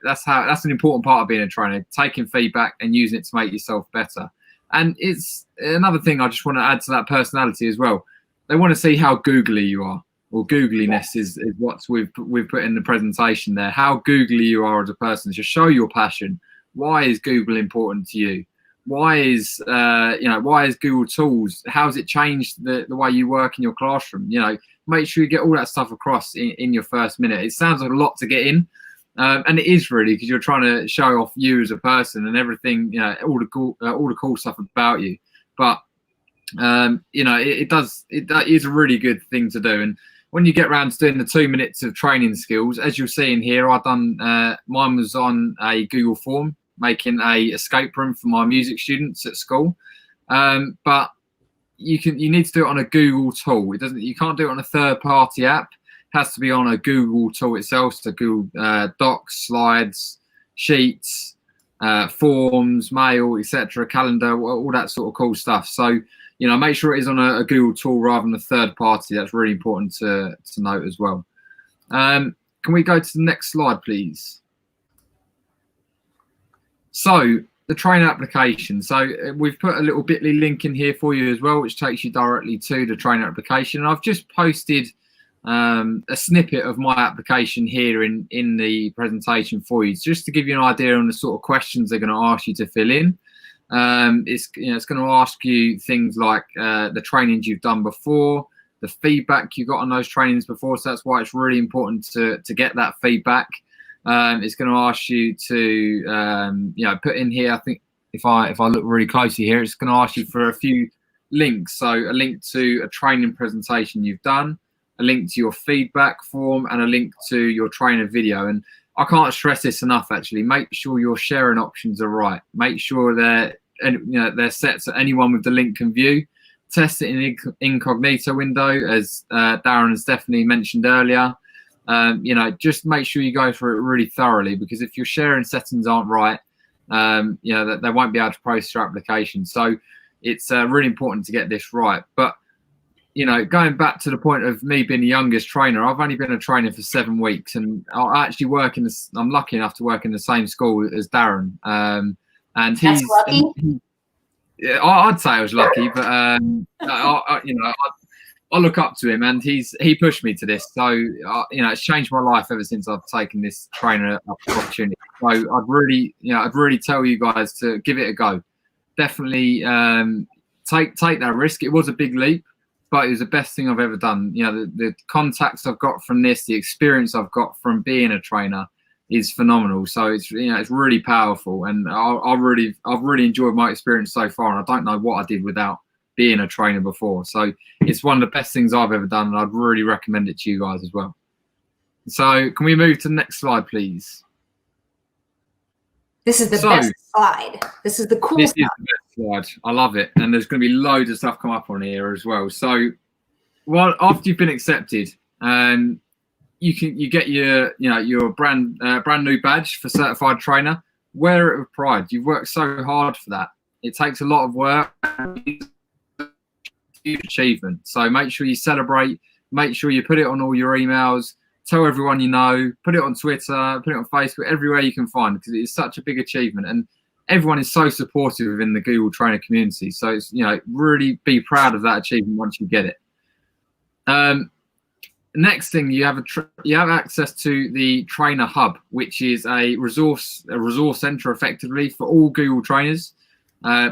that's an important part of being a trainer, taking feedback and using it to make yourself better. And it's another thing I just want to add to that personality as well. They want to see how googly you are, or googliness is what we've put in the presentation there. How googly you are as a person. Just show your passion. Why is Google important to you? Why is Google Tools? How's it changed the way you work in your classroom? Make sure you get all that stuff across in your first minute. It sounds like a lot to get in, and it is really, because you're trying to show off you as a person and everything, all the cool stuff about you. But it is a really good thing to do. And when you get around to doing the 2 minutes of training skills, as you'll see in here, I've done mine was on a Google form, making a escape room for my music students at school. But you need to do it on a Google tool. You can't do it on a third-party app. It has to be on a Google tool itself, so Google Docs, Slides, Sheets, Forms, Mail, etc., Calendar, all that sort of cool stuff. So make sure it is on a Google tool rather than a third party. That's really important to note as well. Can we go to the next slide, please? So the trainer application. So we've put a little bit.ly link in here for you as well, which takes you directly to the trainer application. And I've just posted a snippet of my application here in the presentation for you, just to give you an idea on the sort of questions they're going to ask you to fill in. It's going to ask you things like the trainings you've done before, the feedback you got on those trainings before. So that's why it's really important to get that feedback. It's going to ask you to put in here. I think if I look really closely here, it's going to ask you for a few links. So a link to a training presentation you've done, a link to your feedback form, and a link to your trainer video. And I can't stress this enough, actually. Make sure your sharing options are right. Make sure they're set so anyone with the link can view. Test it in incognito window, as Darren has definitely mentioned earlier. Just make sure you go through it really thoroughly, because if your sharing settings aren't right, they won't be able to process your application. So it's really important to get this right. But going back to the point of me being the youngest trainer, I've only been a trainer for 7 weeks, and I actually I'm lucky enough to work in the same school as Darren. And he's lucky. I'd say I was lucky, but I look up to him, and he pushed me to this. So it's changed my life ever since I've taken this trainer opportunity. So I'd really tell you guys to give it a go. Definitely take that risk. It was a big leap, but it was the best thing I've ever done. The contacts I've got from this, the experience I've got from being a trainer is phenomenal. So it's really powerful, and I've really enjoyed my experience so far. And I don't know what I did without being a trainer before. So it's one of the best things I've ever done, and I'd really recommend it to you guys as well. So can we move to the next slide, please? This is the best slide. This is the cool stuff. This is the best slide. I love it. And there's going to be loads of stuff come up on here as well. So, after you've been accepted, you get your brand new badge for certified trainer. Wear it with pride. You've worked so hard for that. It takes a lot of work. Huge achievement. So make sure you celebrate. Make sure you put it on all your emails. Tell everyone you know. Put it on Twitter. Put it on Facebook. Everywhere you can find, because it is such a big achievement, and everyone is so supportive within the Google trainer community. So it's really be proud of that achievement once you get it. next thing, you have access to the Trainer Hub, which is a resource center effectively for all Google trainers,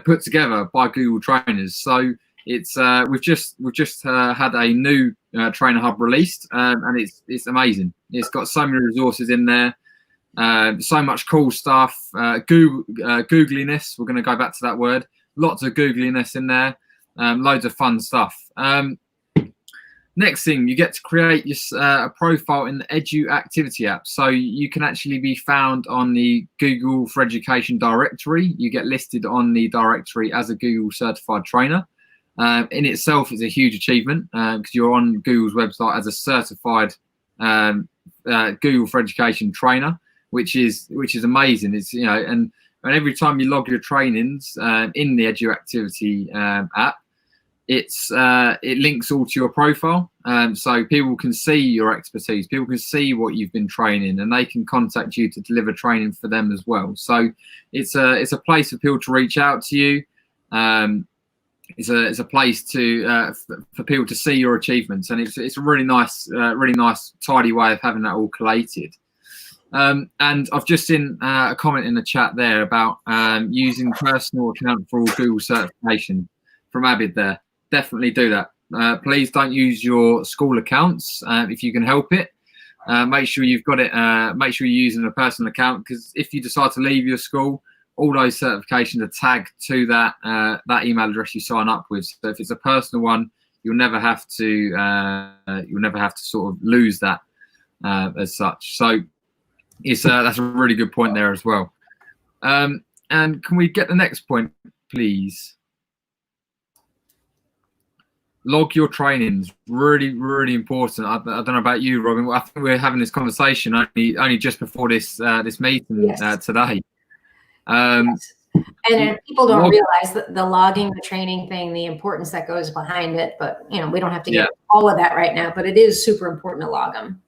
put together by Google trainers. So it's we've just had a new Trainer Hub released, and it's amazing. It's got so many resources in there, so much cool stuff. Googliness. We're going to go back to that word. Lots of googliness in there. Loads of fun stuff. Next thing, you get to create a profile in the Edu Activity app. So you can actually be found on the Google for Education directory. You get listed on the directory as a Google certified trainer. In itself, is a huge achievement because you're on Google's website as a certified Google for Education trainer, which is amazing. It's and every time you log your trainings in the Edu Activity app, it links all to your profile, so people can see your expertise, people can see what you've been training, and they can contact you to deliver training for them as well. So it's a place for people to reach out to you. It's a place to for people to see your achievements, and it's a really nice tidy way of having that all collated. And I've just seen a comment in the chat there about using personal account for all Google certification from Abid there. Definitely do that. Please don't use your school accounts if you can help it. Make sure you've got it. Make sure you're using a personal account, because if you decide to leave your school, all those certifications are tagged to that email address you sign up with. So if it's a personal one, you'll never have to sort of lose that as such. So that's a really good point there as well. And can we get the next point, please? Log your trainings. Really, really important. I don't know about you, Robin. I think we're having this conversation only just before this meeting today. And people don't realize the logging, the training thing, the importance that goes behind it. But we don't have to get all of that right now. But it is super important to log them.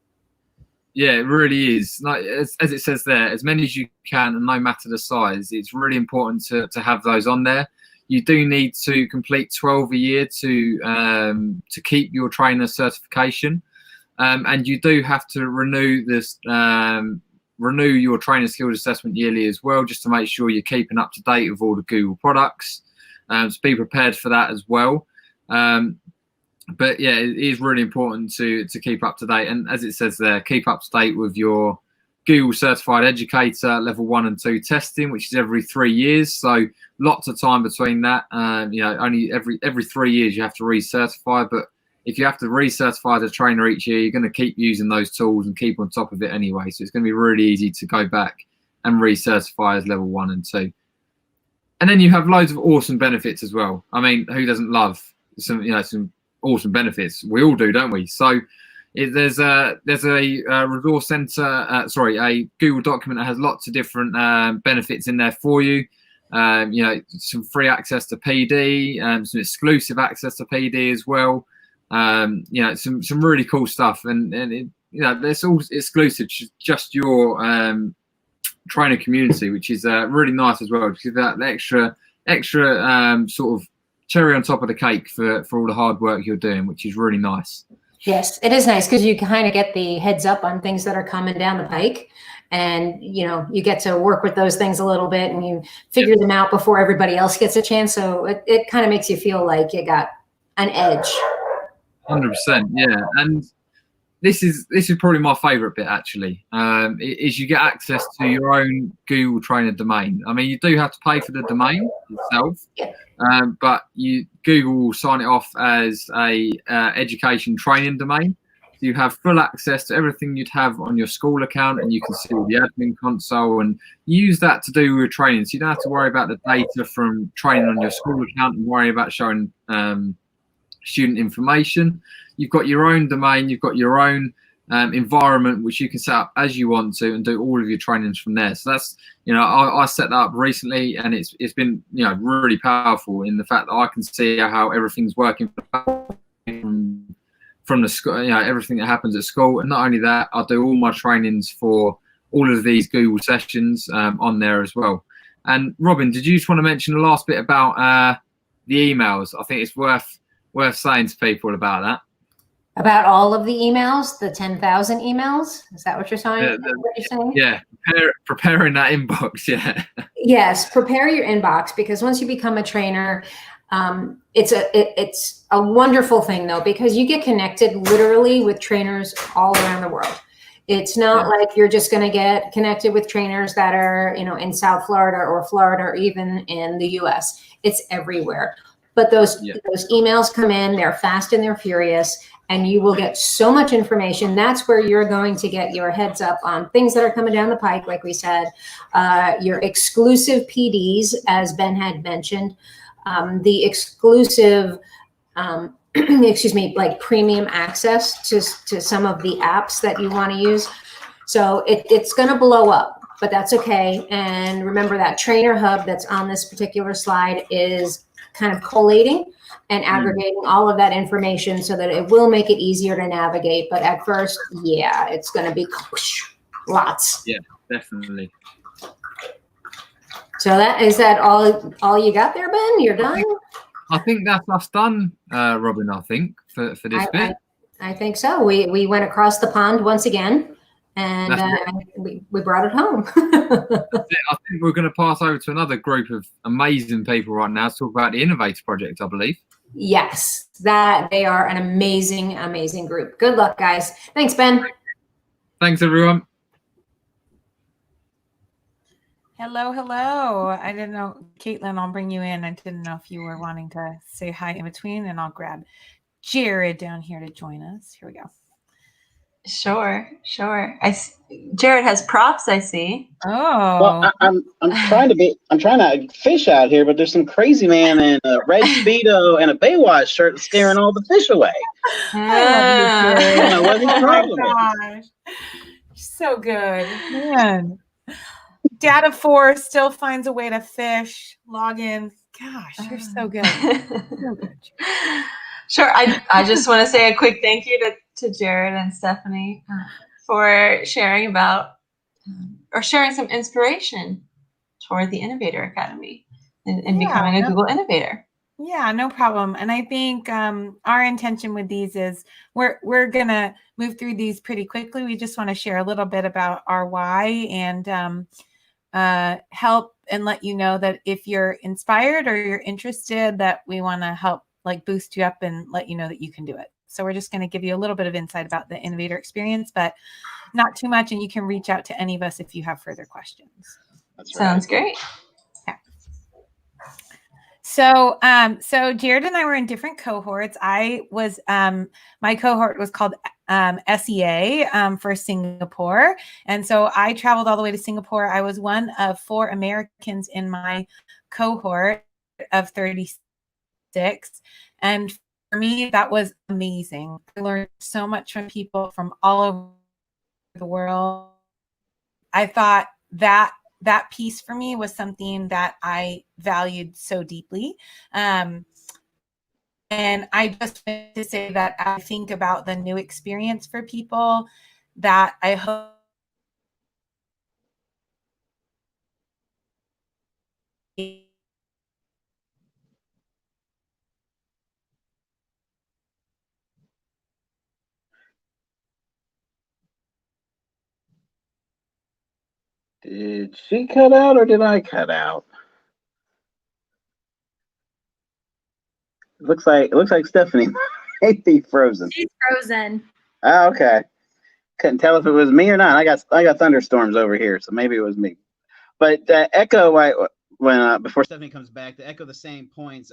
Yeah, it really is. Like as it says there, as many as you can, and no matter the size, it's really important to have those on there. You do need to complete 12 a year to keep your trainer certification, and you do have to renew your trainer skills assessment yearly as well, just to make sure you're keeping up to date with all the Google products. So be prepared for that as well. But yeah, it is really important to keep up to date, and as it says there, keep up to date with your Google Certified Educator Level 1 and 2 testing, which is every 3 years. So lots of time between that. Only every 3 years you have to recertify. But if you have to recertify as a trainer each year, you're going to keep using those tools and keep on top of it anyway. So it's going to be really easy to go back and recertify as Level 1 and 2. And then you have loads of awesome benefits as well. I mean, who doesn't love some awesome benefits? We all do, don't we? So there's a resource center, a Google document that has lots of different benefits in there for you. Some free access to PD, some exclusive access to PD as well. Some really cool stuff, and it's all exclusive to just your trainer community, which is really nice as well. Because that extra sort of cherry on top of the cake for all the hard work you're doing, which is really nice. Yes, it is nice because you kind of get the heads up on things that are coming down the pike, and you get to work with those things a little bit, and you figure them out before everybody else gets a chance. So it kind of makes you feel like you got an edge. 100%, yeah. And this is probably my favorite bit actually. Is you get access to your own Google Trainer domain. I mean, you do have to pay for the domain itself. Yeah. But Google will sign it off as a education training domain. So you have full access to everything you'd have on your school account, and you can see the admin console and use that to do your training. So you don't have to worry about the data from training on your school account and worry about showing student information. You've got your own domain, you've got your own environment which you can set up as you want to and do all of your trainings from there. So that's I set that up recently, and it's been really powerful in the fact that I can see how everything's working from the school, everything that happens at school. And not only that, I do all my trainings for all of these Google sessions on there as well. And Robin, did you just want to mention the last bit about the emails? I think it's worth saying to people about that. About all of the emails, the 10,000 emails? Is that what you're saying? Yeah, preparing that inbox, yeah. Yes, prepare your inbox, because once you become a trainer, it's a wonderful thing though, because you get connected literally with trainers all around the world. It's not like you're just going to get connected with trainers that are, you know, in South Florida or Florida or even in the US. It's everywhere. But those emails come in, they're fast and they're furious, and you will get so much information. That's where you're going to get your heads up on things that are coming down the pike, like we said, your exclusive PDs, as Ben had mentioned, the exclusive, excuse me, like premium access to some of the apps that you want to use. So it's going to blow up, but that's okay. And remember that trainer hub that's on this particular slide is kind of collating and aggregating all of that information so that it will make it easier to navigate. But at first, yeah, it's going to be lots. Yeah, definitely. So that all you got there, Ben? You're done? I think that's us done, Robin, I think, for this bit. I think so. We went across the pond once again, and we brought it home. I think we're going to pass over to another group of amazing people right now to talk about the Innovator Project, I believe. Yes, that they are an amazing, amazing group. Good luck, guys. Thanks, Ben. Thanks, everyone. Hello, hello. I didn't know, Caitlin, I'll bring you in. I didn't know if you were wanting to say hi in between, and I'll grab Jared down here to join us. Here we go. Sure. Jared has props, I see. Oh. Well, I'm trying to fish out here, but there's some crazy man in a red Speedo and a Baywatch shirt scaring all the fish away. I love you, What's the problem? gosh. So good. Man. Data 4 still finds a way to fish. Log in. Gosh, you're so good. So good. Sure. I just want to say a quick thank you to Jared and Stephanie for sharing about or sharing some inspiration toward the Innovator Academy and becoming a Google Innovator. Yeah, no problem. And I think our intention with these is we're going to move through these pretty quickly. We just want to share a little bit about our why and help and let you know that if you're inspired or you're interested, that we want to help like boost you up and let you know that you can do it. So we're just going to give you a little bit of insight about the Innovator experience, but not too much. And you can reach out to any of us if you have further questions. Sounds great. Yeah. So Jared and I were in different cohorts. I was, my cohort was called SEA for Singapore. And so I traveled all the way to Singapore. I was one of 4 Americans in my cohort of 36. And for me, that was amazing. I learned so much from people from all over the world. I thought that piece for me was something that I valued so deeply. And I just want to say that I think about the new experience for people that I hope Did she cut out or did I cut out? It looks like Stephanie might be frozen. She's frozen. Oh, okay. Couldn't tell if it was me or not. I got thunderstorms over here, so maybe it was me. But echo when before Stephanie comes back, to echo the same points.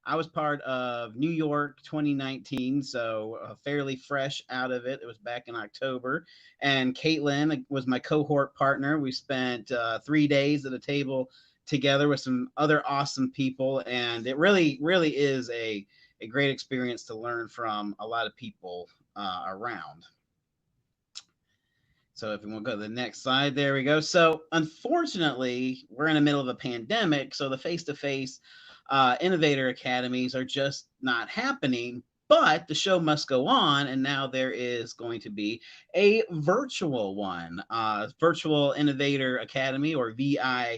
I was part of New York 2019, so fairly fresh out of it. It was back in October. And Caitlin was my cohort partner. We spent 3 days at a table together with some other awesome people. And it really, really is a great experience to learn from a lot of people around. So if we want to go to the next slide, there we go. So unfortunately, we're in the middle of a pandemic. So the face-to-face Innovator Academies are just not happening, but the show must go on. And now there is going to be a virtual one, Virtual Innovator Academy, or VIA.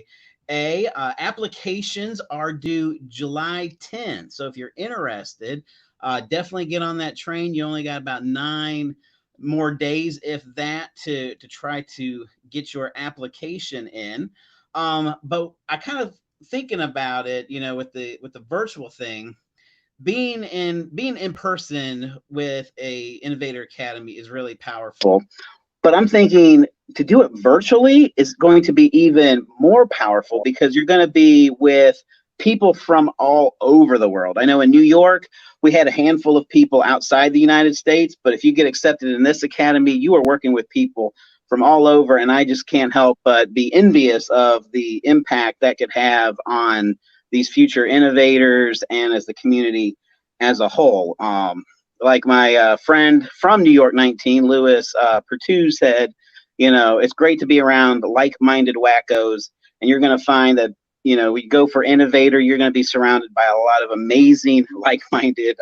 Applications are due July 10th. So if you're interested, definitely get on that train. You only got about 9 more days, if that, to try to get your application in. But I kind of thinking about it, you know, with the virtual thing, being in person with a Innovator Academy is really powerful. But I'm thinking to do it virtually is going to be even more powerful because you're going to be with people from all over the world. I know in New York, we had a handful of people outside the United States, but if you get accepted in this academy, you are working with people from all over. And I just can't help but be envious of the impact that could have on these future innovators and as the community as a whole. Like my friend from New York 19, Louis Pertut, said, you know, it's great to be around like-minded wackos, and you're going to find that, you know, we go for innovator, you're going to be surrounded by a lot of amazing like-minded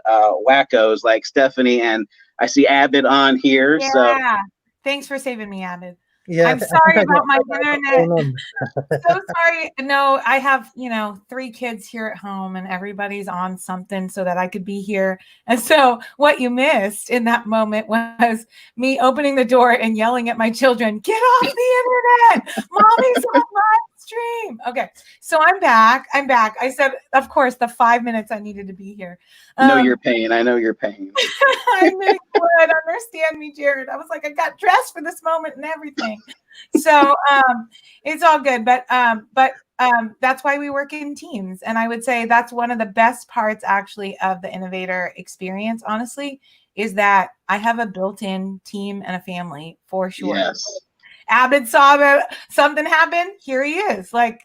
wackos like Stephanie, and I see Abid on here. Yeah. So Thanks for saving me, Abid. Yeah, I'm sorry about my internet. So sorry. No, I have, 3 kids here at home and everybody's on something so that I could be here. And so what you missed in that moment was me opening the door and yelling at my children, get off the internet. Mommy's on live stream. Okay. So I'm back. I said, of course, the 5 minutes I needed to be here. I know your pain. I know your pain. I knew you would understand me, Jared. I was like, I got dressed for this moment and everything. So it's all good. But that's why we work in teams. And I would say that's one of the best parts actually of the innovator experience, honestly, is that I have a built-in team and a family for sure. Yes. Abid saw that something happened. Here he is, and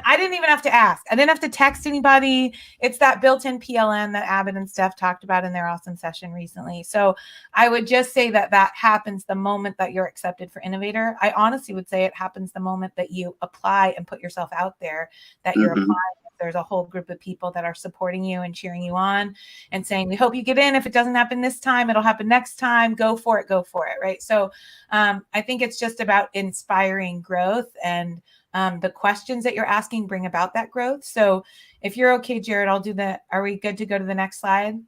I didn't even have to ask. I didn't have to text anybody. It's that built-in PLN that Abid and Steph talked about in their awesome session recently. So I would just say that happens the moment that you're accepted for Innovator. I honestly would say it happens the moment that you apply and put yourself out there, that you're applying. There's a whole group of people that are supporting you and cheering you on and saying, we hope you get in. If it doesn't happen this time, it'll happen next time. Go for it. Right. So I think it's just about inspiring growth, and the questions that you're asking bring about that growth. So if you're okay, Jared, I'll do that. Are we good to go to the next slide?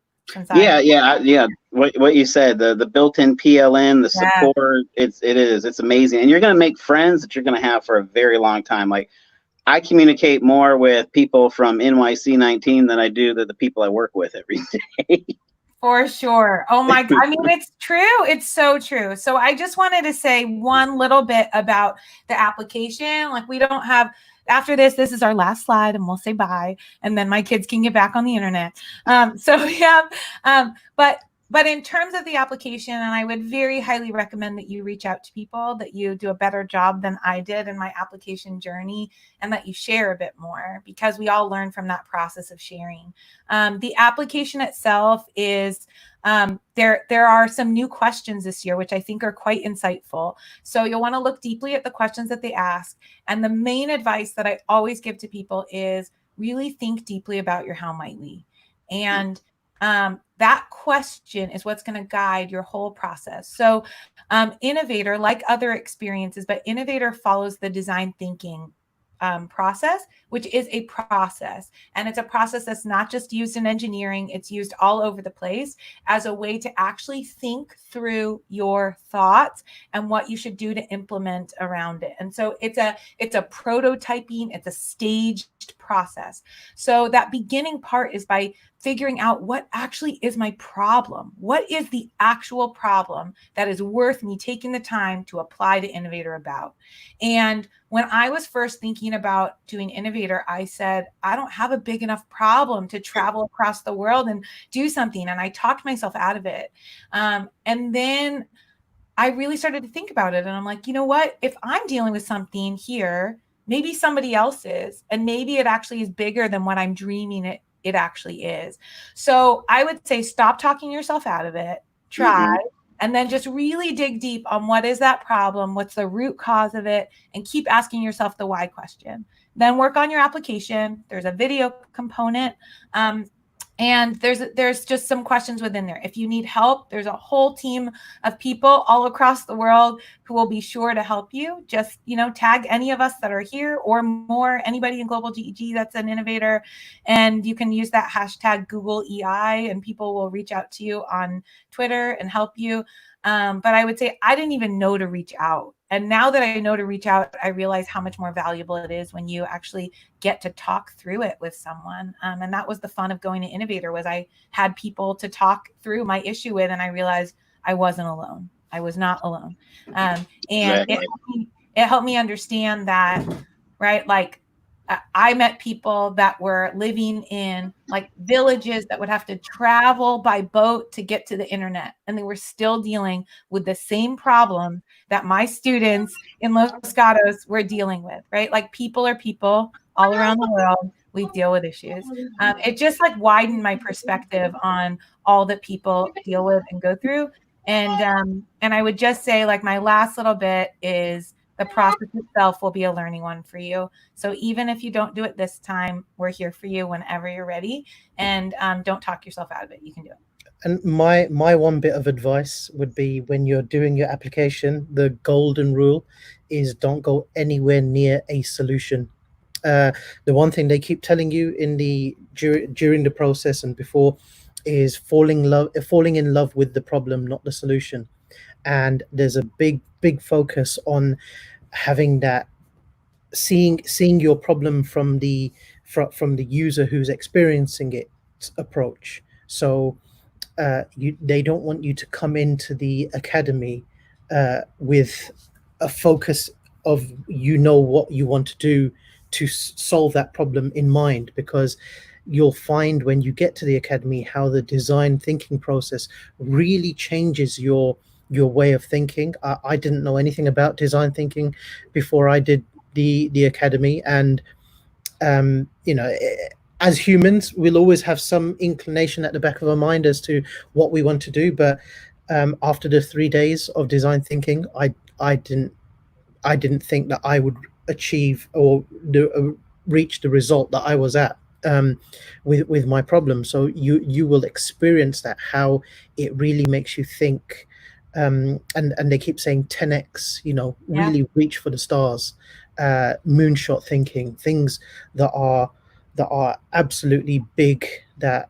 Yeah. What you said, the built-in PLN, the support, it's amazing. And you're going to make friends that you're going to have for a very long time. Like, I communicate more with people from NYC 19 than I do the people I work with every day. For sure. Oh my God. I mean, it's true. It's so true. So I just wanted to say one little bit about the application. Like, we don't have, after this is our last slide and we'll say bye. And then my kids can get back on the internet. So we have, but in terms of the application, and I would very highly recommend that you reach out to people, that you do a better job than I did in my application journey, and that you share a bit more, because we all learn from that process of sharing. The application itself is, there are some new questions this year, which I think are quite insightful. So you'll want to look deeply at the questions that they ask. And the main advice that I always give to people is really think deeply about your how might we. And that question is what's going to guide your whole process. So Innovator, like other experiences, but Innovator follows the design thinking process, which is a process. And it's a process that's not just used in engineering. It's used all over the place as a way to actually think through your thoughts and what you should do to implement around it. And so it's a prototyping, it's a staged process. So that beginning part is by figuring out what actually is my problem. What is the actual problem that is worth me taking the time to apply to Innovator about? And when I was first thinking about doing Innovator, I said, I don't have a big enough problem to travel across the world and do something. And I talked myself out of it. And then I really started to think about it. And I'm like, you know what? If I'm dealing with something here, maybe somebody else is. And maybe it actually is bigger than what I'm dreaming it actually is. So I would say stop talking yourself out of it. Try. And then just really dig deep on what is that problem, what's the root cause of it, and keep asking yourself the why question. Then work on your application. There's a video component. And there's just some questions within there. If you need help, there's a whole team of people all across the world who will be sure to help you. Just, tag any of us that are here or more, anybody in Global GEG that's an innovator. And you can use that hashtag Google EI and people will reach out to you on Twitter and help you. But I would say I didn't even know to reach out. And now that I know to reach out, I realize how much more valuable it is when you actually get to talk through it with someone. And that was the fun of going to Innovator, was I had people to talk through my issue with, and I realized I wasn't alone. I was not alone. And Exactly. it helped me understand that, right? Like, I met people that were living in like villages that would have to travel by boat to get to the internet. And they were still dealing with the same problem that my students in Los Gatos were dealing with, right? Like, people are people all around the world. We deal with issues. It just like widened my perspective on all that people deal with and go through. And I would just say, like, my last little bit is the process itself will be a learning one for you. So even if you don't do it this time, we're here for you whenever you're ready. And don't talk yourself out of it. You can do it. And my one bit of advice would be, when you're doing your application, the golden rule is don't go anywhere near a solution. The one thing they keep telling you in during the process and before is falling in love with the problem, not the solution. And there's a big focus on having that seeing your problem from the user who's experiencing it approach. So they don't want you to come into the academy with a focus of what you want to do to solve that problem in mind, because you'll find when you get to the academy how the design thinking process really changes your way of thinking. I didn't know anything about design thinking before I did the academy, and as humans, we'll always have some inclination at the back of our mind as to what we want to do. But after the 3 days of design thinking, I didn't think that I would achieve or reach the result that I was at with my problem. So you will experience that, how it really makes you think. And they keep saying 10x, really reach for the stars, moonshot thinking, things that are absolutely big, that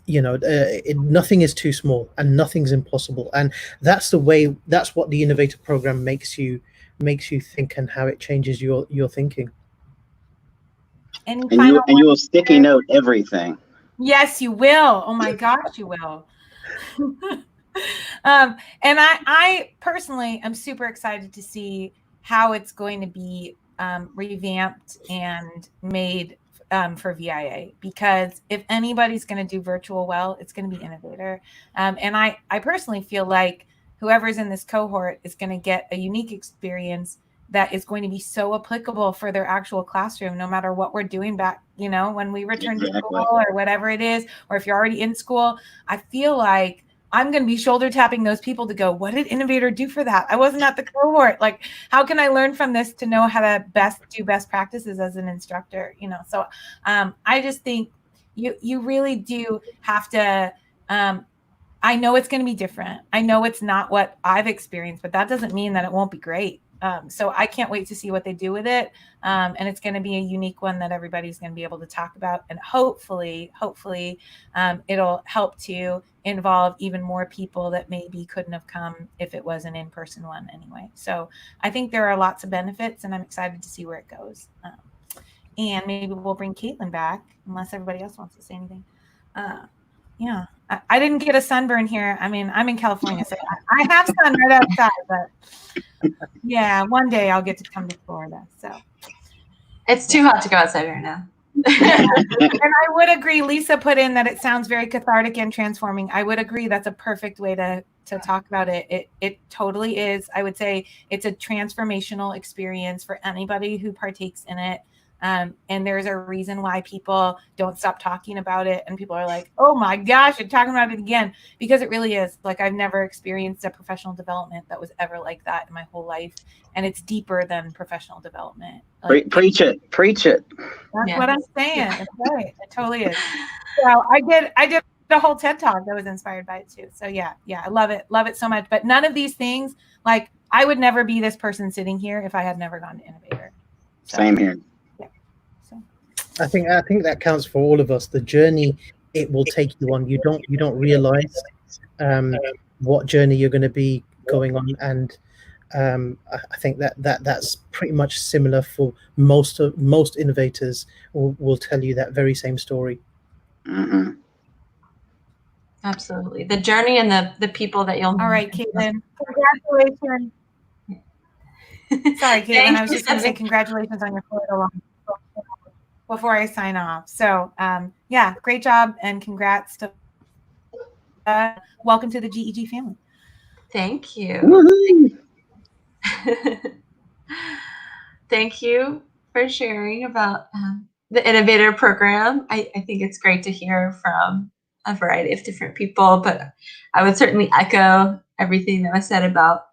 nothing is too small and nothing's impossible. And that's what the Innovator program makes you think, and how it changes your thinking. And you will sticky note everything. Yes, you will. Oh my gosh, you will. And I personally am super excited to see how it's going to be revamped and made for VIA, because if anybody's going to do virtual well, it's going to be Innovator. And I personally feel like whoever's in this cohort is going to get a unique experience that is going to be so applicable for their actual classroom, no matter what we're doing back, when we return to school or whatever it is, or if you're already in school. I feel like I'm going to be shoulder tapping those people to go, what did Innovator do for that? I wasn't at the cohort. Like, how can I learn from this to know how to do best practices as an instructor? So I just think you really do have to, I know it's going to be different. I know it's not what I've experienced, but that doesn't mean that it won't be great. So I can't wait to see what they do with it. And it's going to be a unique one that everybody's going to be able to talk about. And hopefully it'll help to involve even more people that maybe couldn't have come if it was an in-person one anyway. So I think there are lots of benefits, and I'm excited to see where it goes. And maybe we'll bring Caitlin back, unless everybody else wants to say anything. Yeah, I didn't get a sunburn here. I mean, I'm in California, so I have sun right outside, but yeah, one day I'll get to come to Florida. So it's too hot to go outside right now. And I would agree. Lisa put in that it sounds very cathartic and transforming. I would agree. That's a perfect way to talk about it. It totally is. I would say it's a transformational experience for anybody who partakes in it. And there's a reason why people don't stop talking about it. And people are like, oh my gosh, you're talking about it again. Because it really is. Like, I've never experienced a professional development that was ever like that in my whole life. And it's deeper than professional development. Like, Preach it. Preach it. that's what I'm saying. It's right. It totally is. So I did the whole TED Talk that was inspired by it too. So yeah, I love it so much. But none of these things, like, I would never be this person sitting here if I had never gone to Innovator. So, Same here. Yeah. So I think that counts for all of us. The journey it will take you on. You don't realize what journey you're going to be going on, and I think that's pretty much similar for most innovators. Will tell you that very same story. Mm-hmm. Absolutely. The journey and the people that you'll all right, Caitlin. Congratulations. Sorry, Caitlin. I was just going to say congratulations on your Florida launch before I sign off. So yeah, great job and congrats to welcome to the GEG family. Thank you. Woo-hoo. Thank you for sharing about the Innovator program. I think it's great to hear from a variety of different people, but I would certainly echo everything that was said about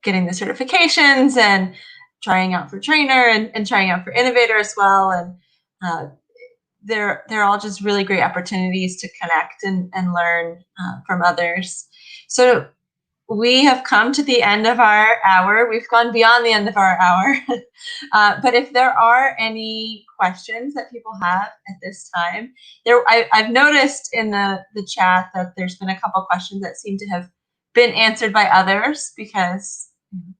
getting the certifications and trying out for trainer and trying out for Innovator as well. And they're all just really great opportunities to connect and learn from others. So we have come to the end of our hour. We've gone beyond the end of our hour. But if there are any questions that people have at this time, I've noticed in the chat that there's been a couple questions that seem to have been answered by others because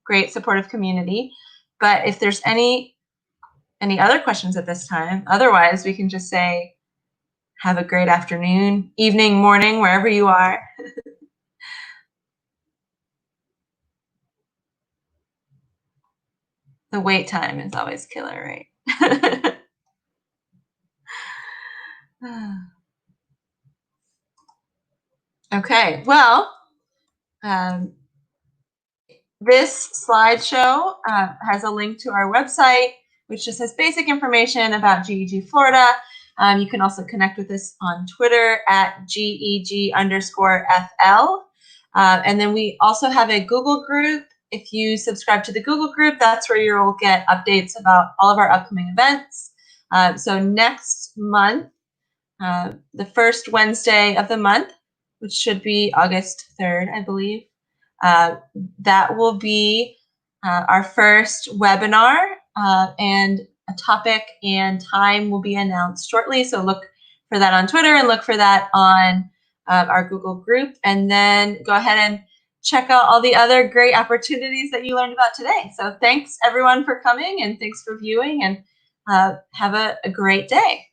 great supportive community. But if there's any other questions at this time, otherwise we can just say, have a great afternoon, evening, morning, wherever you are. The wait time is always killer, right? Okay, well, this slideshow has a link to our website, which just has basic information about GEG Florida. You can also connect with us on Twitter at GEG_FL. And then we also have a Google group. If you subscribe to the Google group, that's where you'll get updates about all of our upcoming events. So next month, the first Wednesday of the month, which should be August 3rd, I believe, that will be our first webinar, and a topic and time will be announced shortly. So look for that on Twitter and look for that on our Google group, and then go ahead and check out all the other great opportunities that you learned about today. So thanks everyone for coming, and thanks for viewing, and have a great day.